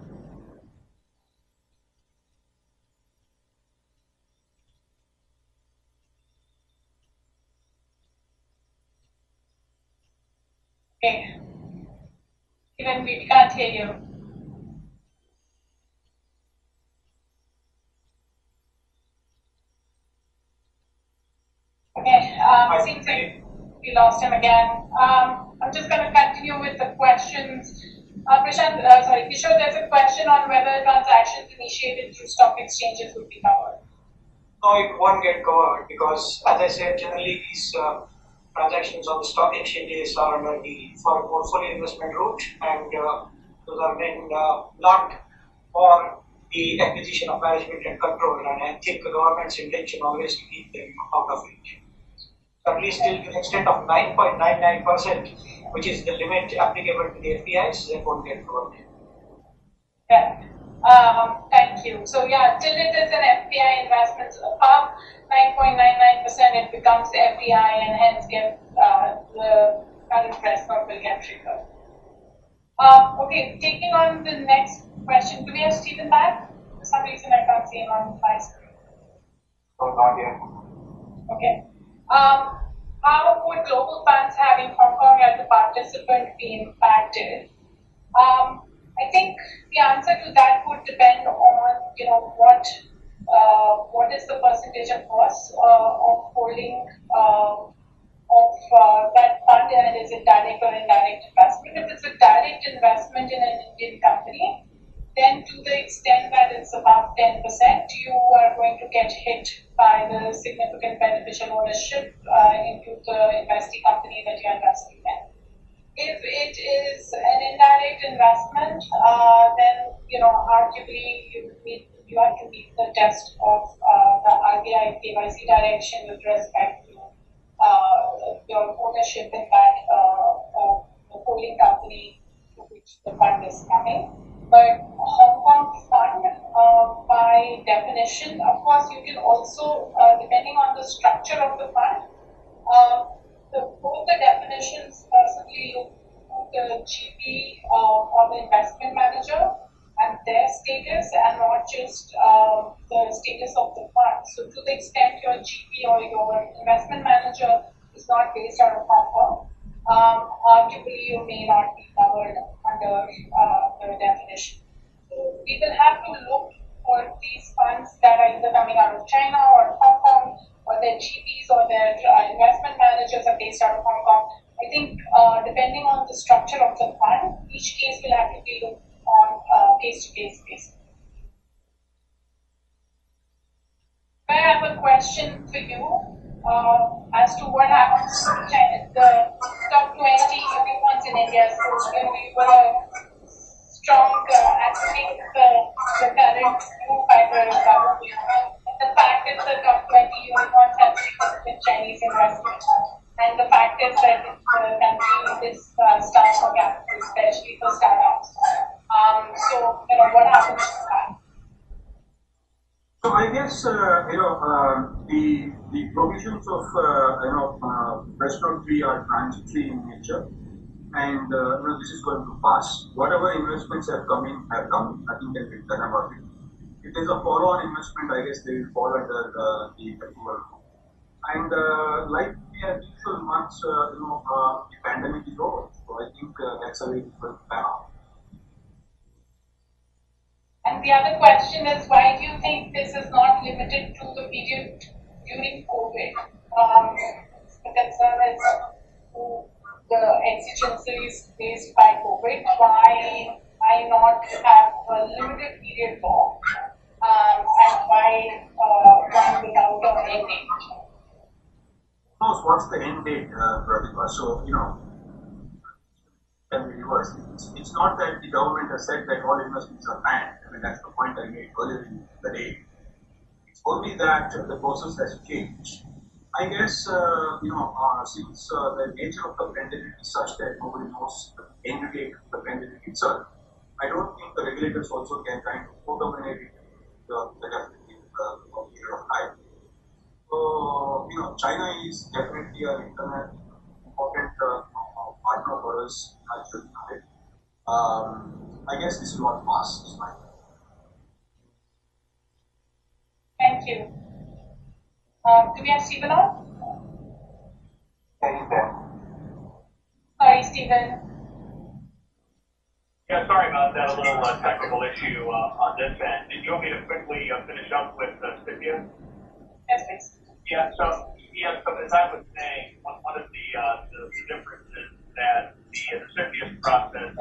Okay. Even we can't hear you. Okay, seems like we lost him again. I'm just going to continue with the questions. Prashant, Kishore, there's a question on whether transactions initiated through stock exchanges would be covered. No, it won't get covered because, as I said, generally these transactions on the stock exchanges are under the portfolio investment route, and those are then not for the acquisition of management and control. And I think the government's intention always to keep them out of it. At least till the extent of 9.99%, which is the limit applicable to the FDIs, they won't get covered. Yeah. Thank you. So yeah, till it is an FDI investment above 9.99%, it becomes FDI and hence the current press note will get triggered. Okay, taking on the next question. Do we have Stephen back? For some reason I can't see him on my screen. Oh, not yet. Okay. How would global funds having Hong Kong as a participant be impacted? I think the answer to that would depend on, what is the percentage of cost of holding of that fund, and is it direct or indirect investment? If it's a direct investment in an Indian company, then to the extent that it's above 10%, you are going to get hit by the significant beneficial ownership into the investee company that you're investing in. If it is an indirect investment, then arguably you have to meet the test of the RBI KYC direction with respect to your ownership in that the holding company to which the fund is coming. But Hong Kong fund, by definition, of course, you can also, depending on the structure of the fund, both the definitions certainly look at the GP or the investment manager and their status, and not just the status of the fund. So, to the extent your GP or your investment manager is not based out of Hong Kong, arguably you may not be covered under the definition. So, we will have to look for these funds that are either coming out of China or Hong Kong, or their GPs or their investment managers are based out of Hong Kong. I think depending on the structure of the fund, each case will have to be looked on case-to-case basis. I have a question for you as to what happens to the top 20 unicorns in India. So you were a strong advocate for the current move by the government. The fact is the top 20 unicorns have significant Chinese investment. And the fact is that the country is starved for capital, especially for startups. So, what happens to that? So I guess the provisions of press note 3 are transitory in nature, and this is going to pass. Whatever investments have come in have come. Nothing can be done about it. If there's a follow-on investment, I guess they will fall under the approval. And like we have usual months, the pandemic is over. So I think that's a way to put it back. And the other question is, why do you think this is not limited to the period during COVID? The concern is the exigencies faced by COVID. Why not have a limited period law? And why one without an end date? What's the end date, Pratibha? So, can be reversed. It's not that the government has said that all investments are banned. I mean, that's the point I made earlier in the day. It's only that the process has changed. I guess, since the nature of the pandemic is such that nobody knows the end date of the pandemic itself, I don't think the regulators also can kind of co-dominate the definitely period of time. So, China is definitely an important partner for us. I guess this is what passes. Thank you. Do we have Stephen on? Yeah, he's there. Sorry, Stephen. Yeah, sorry about that, a little technical issue on this end. Did you want me to quickly finish up with Scipio? Yes, please. Yeah, so as I was saying, one of the differences that the CFIUS process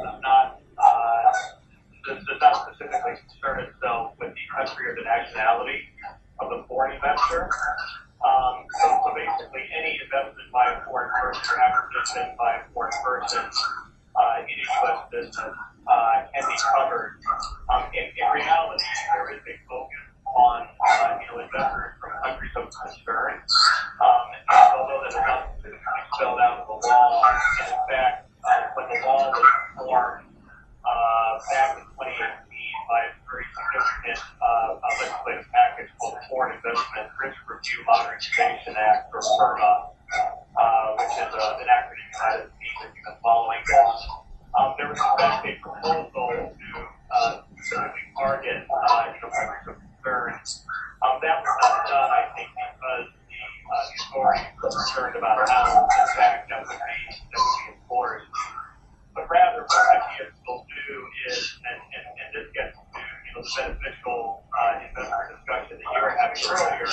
does not specifically concern itself with the country or the nationality of the foreign investor. So basically, any investment by a foreign person or acquisition by a foreign person in a U.S. business can be covered. In reality, there is a focus on investors from countries of concern. And although that is not specifically spelled out in the law, and in fact, when the law was formed back in 2018 by a very significant legislative package called the Foreign Investment Risk Review Modernization Act, or FIRMA, which is an acronym that you've been following. There was in fact a proposal to specifically target countries of concern. That was not done, I think, because the authorities were concerned about how, in fact, that would be enforced. But rather, what CFIUS will do is, and this gets to the beneficial investor discussion that you were having earlier.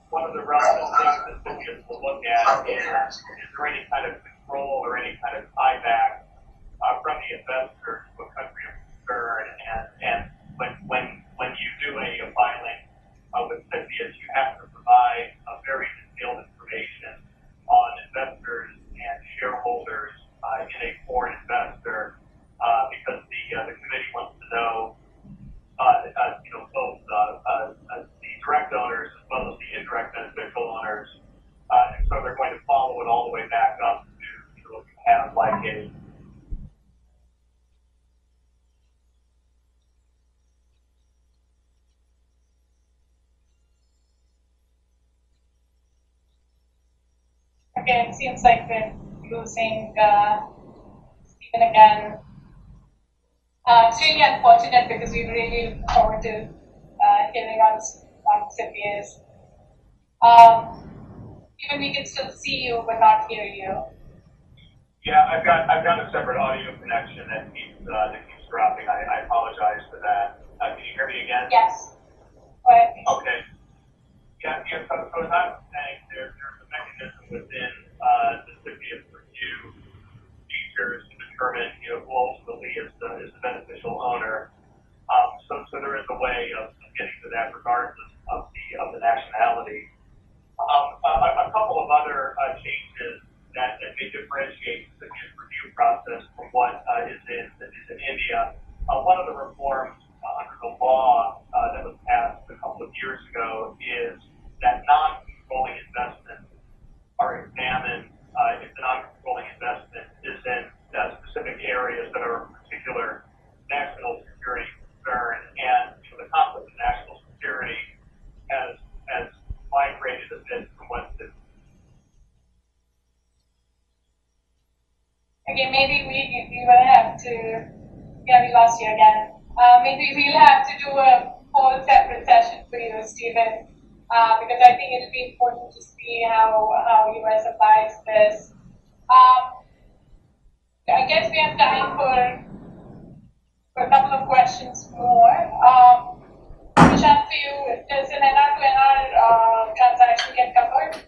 One of the relevant things that CFIUS will look at is there any kind of control or any kind of tieback from the investor to a country of concern, and when you do a filing with CFIUS, you have to provide a very detailed information on investors and shareholders in a foreign investor, because the committee wants to know both the direct owners as well as the indirect beneficial owners, and so they're going to follow it all the way back up to have like a Okay, it seems like we're losing Stephen again. It's really unfortunate because we really look forward to hearing on CPAs. Even we can still see you but not hear you. Yeah, I've got a separate audio connection that keeps dropping. I apologize for that. Can you hear me again? Yes. But Okay. Yeah. So as I was saying, there's a mechanism within the CCep review features to determine, who ultimately is the beneficial owner. So there is a way of getting to that regardless of the nationality. A couple of other changes that may differentiate the CCep review process from what is in India. One of the reforms under the law that was passed a couple of years ago is that non-controlling investments are examined if the non-controlling investment is in specific areas that are of particular national security concern, and the concept of national security has migrated a bit from what it is. okay, maybe we will have to. Yeah, we lost you again. Maybe we'll have to do a whole separate session for you, Stephen, because I think it'll be important to see how US applies this. I guess we have time for a couple of questions more. Prashant, for you, does an NR to NR transaction get covered?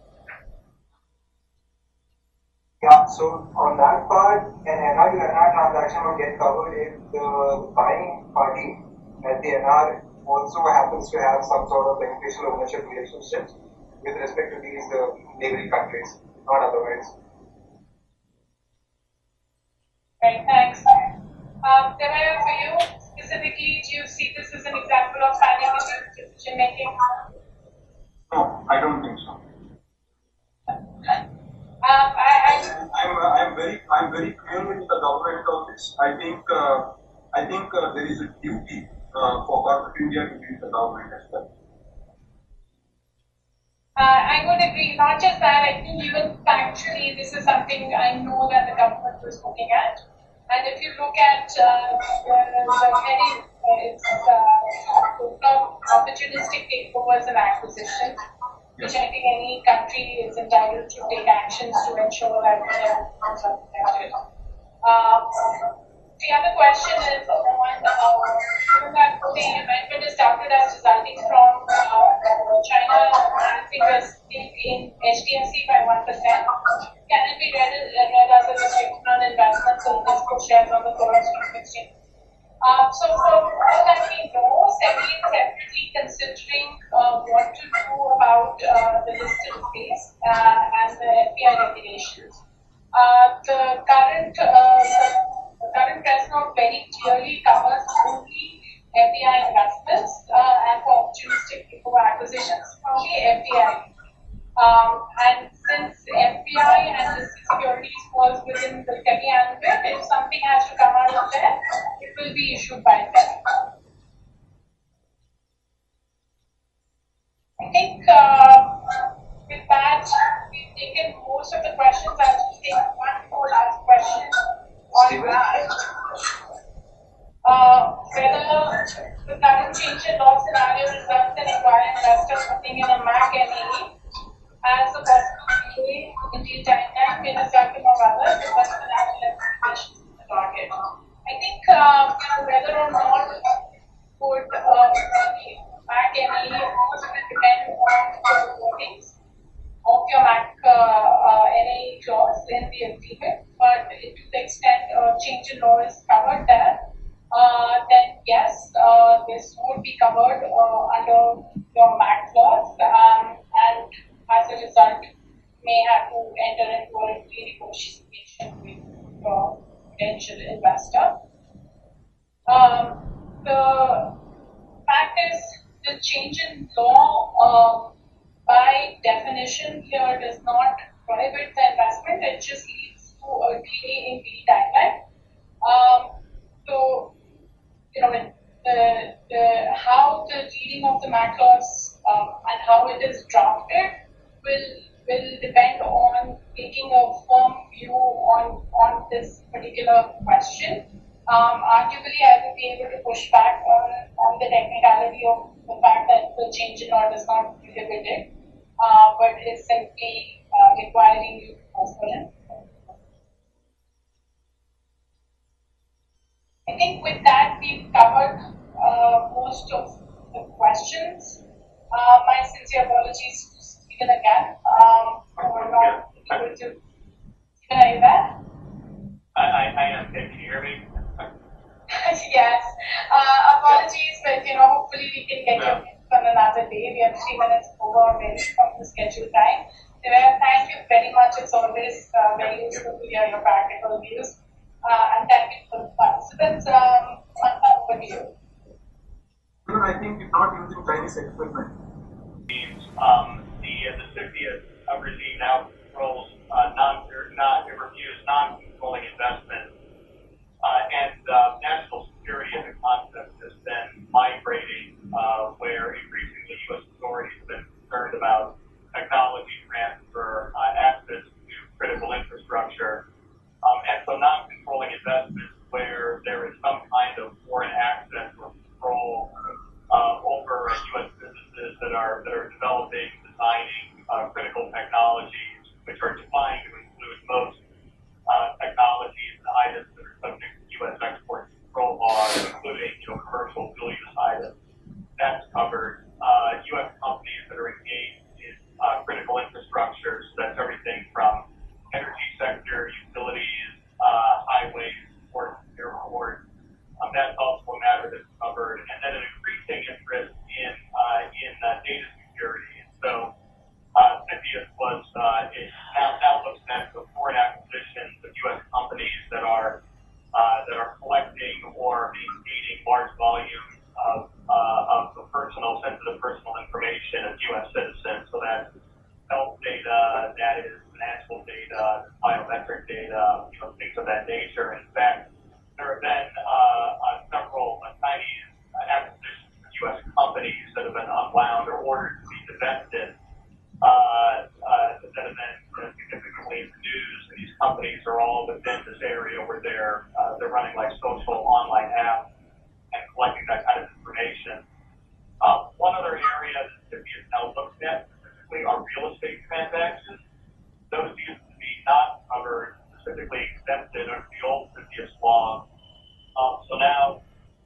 Yeah, so on that part, an NR to NR transaction will get covered if the buying party at the NR also happens to have some sort of beneficial ownership relationships with respect to these neighboring countries, not otherwise. Right, thanks. Devaiah, for you, specifically, do you see this as an example of panic-induced decision making? No, I don't think so. I'm very clear with the government of this. I think there is a duty for corporate India to be the government as well. I would agree. Not just that, I think even factually, this is something I know that the government was looking at. And if you look at the heading, it's opportunistic takeovers and acquisitions, which I think any country is entitled to take actions to ensure that everyone is protected. The other question is on that the amendment is started as resulting from China enhancing their stake in HDFC by 1%. Can it be read as a restriction on investments in physical shares on the foreign stock exchange? So for all that we know, SEBI is separately considering what to do about the listed space and the FDI regulations. The current press note very clearly covers only FDI investments and for opportunistic acquisitions, only FDI. And since FDI and the securities falls within the SEBI ambit, if something has to come out of there, it will be issued by SEBI. I think with that, we've taken most of the questions. I'll just take one more last question on that. Whether the current change in law scenario results in acquiring investors putting in a MAC NAE as a possibility in the timeline in a circle of others, because financial implications of the target. I think whether or not would the MAC NAE also will depend on the wordings of your MAC NAE clause in the agreement, but to the extent change in law is covered there, then yes, this would be covered under your MAC clause, and as a result, may have to enter into a renegotiation with your potential investor. The fact is, the change in law, by definition, here does not prohibit the investment, it just leads to a delay in the timeline. So, how the reading of the MAC clause and how it is drafted will depend on taking a firm view on this particular question. Arguably, I would be able to push back on the technicality of the fact that the change in law does not prohibit it, but is simply requiring you to postpone it. I think with that, we've covered most of the questions. My sincere apologies to Stephen again for not able to. Stephen, are you there? I am. Can you hear me? Yes. Apologies, but hopefully we can get you on another day. We have 3 minutes over already from the scheduled time. Devaiah, thank you very much. It's always very useful to hear your practical views. And thank you for the participants. Over to you. I think it's not using Chinese experiment. The CCep regime now controls it reviews non-controlling investment, and national security as a concept has been migrating, where increasingly U.S. authorities have been concerned about technology transfer, access to critical infrastructure, and so non-controlling investments where there is some kind of foreign access or control over U.S. businesses that are developing, designing critical technologies, which are defined to include most technologies and items that are subject to U.S. export control laws, including commercial dual-use items. That's covered. U.S. companies that are engaged in critical infrastructure, so that's everything from energy sector, utilities, highways, ports, airports. That's also a matter that's covered, and then an increasing interest in data security. And so, CCep was now looks at the foreign acquisitions of U.S. companies that are collecting or maintaining large volumes of the sensitive personal information of U.S. citizens. So that's health data, that is financial data, biometric data, things of that nature. In fact, there have been several Chinese acquisitions of U.S. companies that have been unwound or ordered to be divested that have been significantly in the news. And these companies are all within this area where they're running like social online apps and collecting that kind of information. One other area that we have now looked at specifically are real estate transactions. Those used to be not covered, specifically exempted under the old CCep law. So now,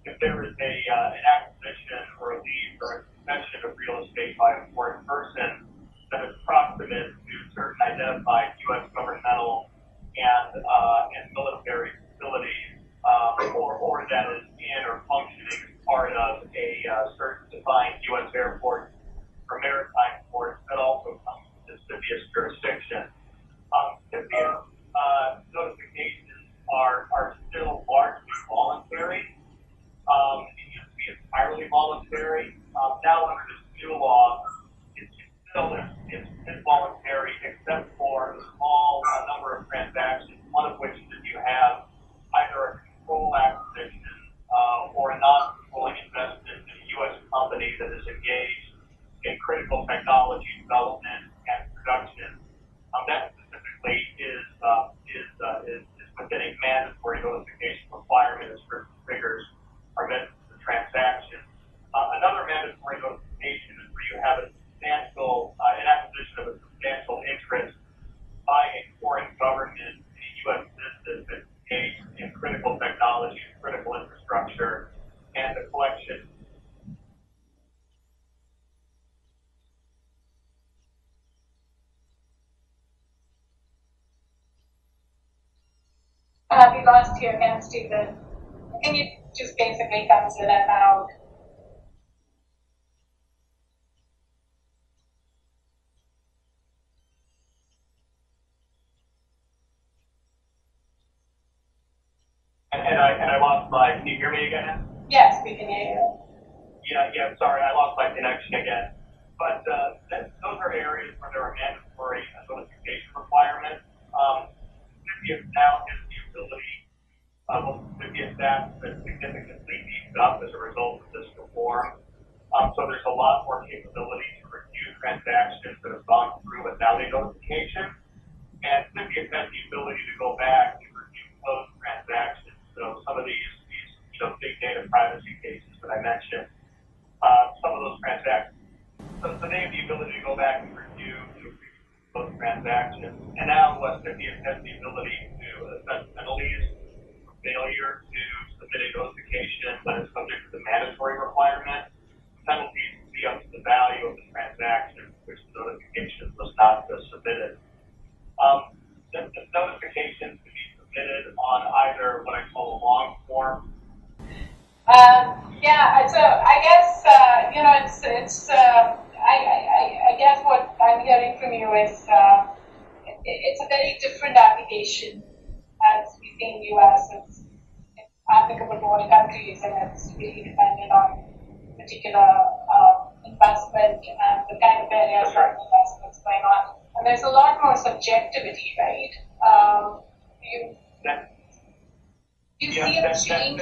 if there is an acquisition or a lease or a possession of real estate by a foreign person that is proximate to certain identified U.S. governmental and military facilities, or that is in or functioning as part of a certain defined U.S. airport or maritime port, that also comes to CCep's jurisdiction. CCep notifications are still largely voluntary. It used to be entirely voluntary. Now under this new law, it's voluntary, except for a small number of transactions, one of which is if you have either a control acquisition or a non-controlling investment in a U.S. company that is engaged in critical technology development and production. That specifically is within a mandatory notification requirement as certain triggers are met for the transaction. Another mandatory notification is where you have an acquisition of a substantial interest by a foreign government in a U.S. business that's engaged in critical technology, critical infrastructure, and the collection. We lost you again, Stephen. I think it just basically comes in and out. And I lost my. Can you hear me again? Yes, we can hear you. Yeah. Sorry, I lost my connection again. But those are areas where there are mandatory notification requirements. CCep now has the ability. CCep staff has been significantly beefed up as a result of this reform. So there's a lot more capability to review transactions transactions that have gone through without a notification. And CCep has the ability to go back and review those transactions. So some of these big data privacy cases that I mentioned, some of those transactions. So they have the ability to go back and review those transactions. And now what CCep has the ability to assess penalties for failure to submit a notification when it's subject to the mandatory requirement. Penalties will be up to the value of the transaction which the notification was not submitted. The notifications can be submitted on either what I call a long form. Yeah, so I guess I guess what I'm hearing from you is it's a very different application as we see in the US. It's applicable to all countries, and it's really dependent on particular investment and the kind of areas where investments going on. And there's a lot more subjectivity, right? Do you see a change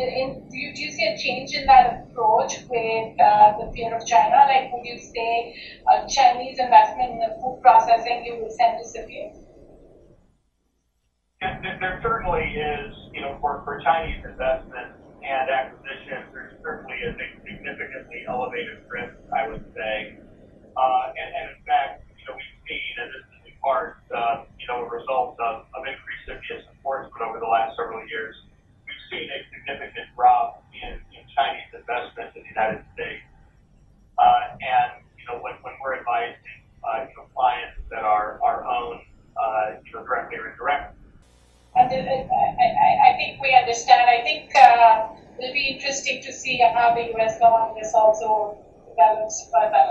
do you see a change in that approach with the fear of China? Like, would you say a Chinese investment in the food processing you would send to cCep? There certainly is, for Chinese investments and acquisitions, there certainly is a significantly elevated risk, I would say. And in fact, we've seen, and this is in part, a result of increased CFIUS enforcement over the last several years, we've seen a significant drop in Chinese investment in the United States. And, when we're advising, clients that are owned, directly or indirectly. And I think we understand. I think it'll be interesting to see how the US law on this also develops further.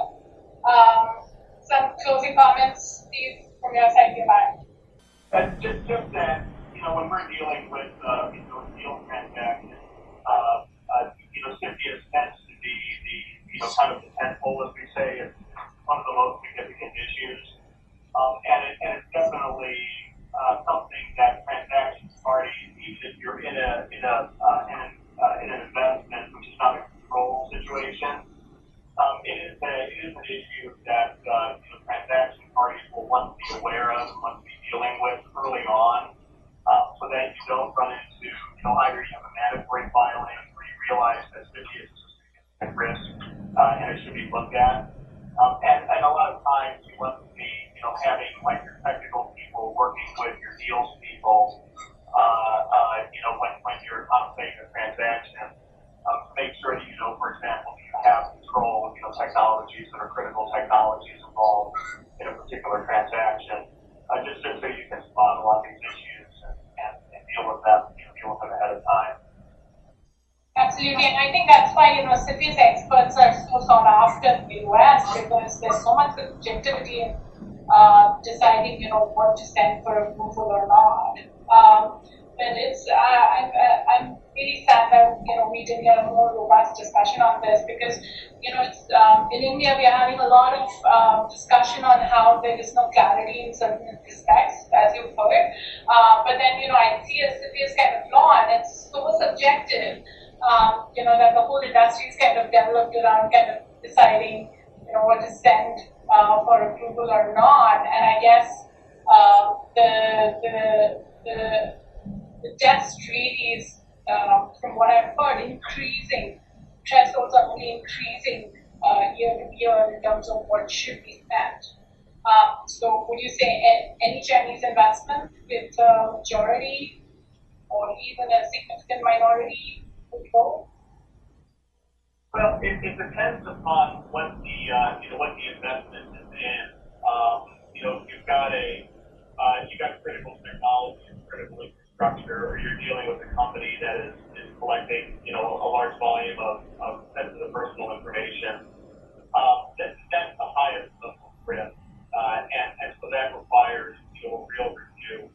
Some closing comments, Steve, from your side, your back. Just that, when we're dealing with deal transactions, CFIUS tends to be the kind of the tentpole, as we say. It's one of the most significant issues, and it's definitely something that transaction parties, even if you're in an investment which is not a control situation, it is an issue that transaction parties will want to be aware of, want to be dealing with early on, so that you don't run into either you have a mandatory filing or you realize that CFIUS is a significant risk and it should be looked at. And a lot of times you want to be having like your technical people working with your deals people, when you're contemplating a transaction, make sure that for example, you have control of technologies that are critical technologies involved in a particular transaction, just so you can spot a lot of these issues and deal with them, ahead of time. Absolutely, and I think that's why CFIUS experts are so sought after in the US, because there's so much subjectivity in deciding what to send for approval or not. But it's I'm really sad that we didn't get a more robust discussion on this, because it's in India we are having a lot of discussion on how there is no clarity in certain respects, as you've heard. But then I see a CFIUS kind of law, and it's so subjective. That the whole industry is kind of developed around kind of deciding, what to send for approval or not. And I guess the test really is, from what I've heard, increasing. Thresholds are only increasing year to year in terms of what should be spent. So would you say any Chinese investment with a majority or even a significant minority would go? Well, it depends upon what the investment is in. You've got critical technology and critical infrastructure, or you're dealing with a company that is collecting a large volume of sensitive personal information. That's the highest level of risk, and so that requires real review.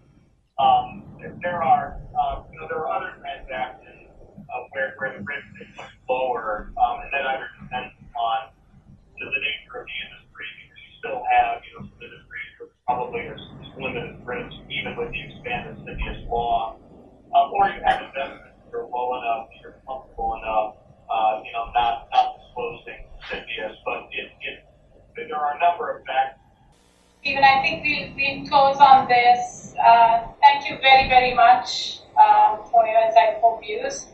There are other transactions where the risk is much lower, and that either depends on the nature of the industry, because you still have some industries where probably there's limited risk even with the expanded CFIUS law, or you have investments that are low enough, that you're comfortable enough, not disclosing CFIUS, but there are a number of effect. Stephen, I think we'll close on this. Thank you very, very much for your insightful views.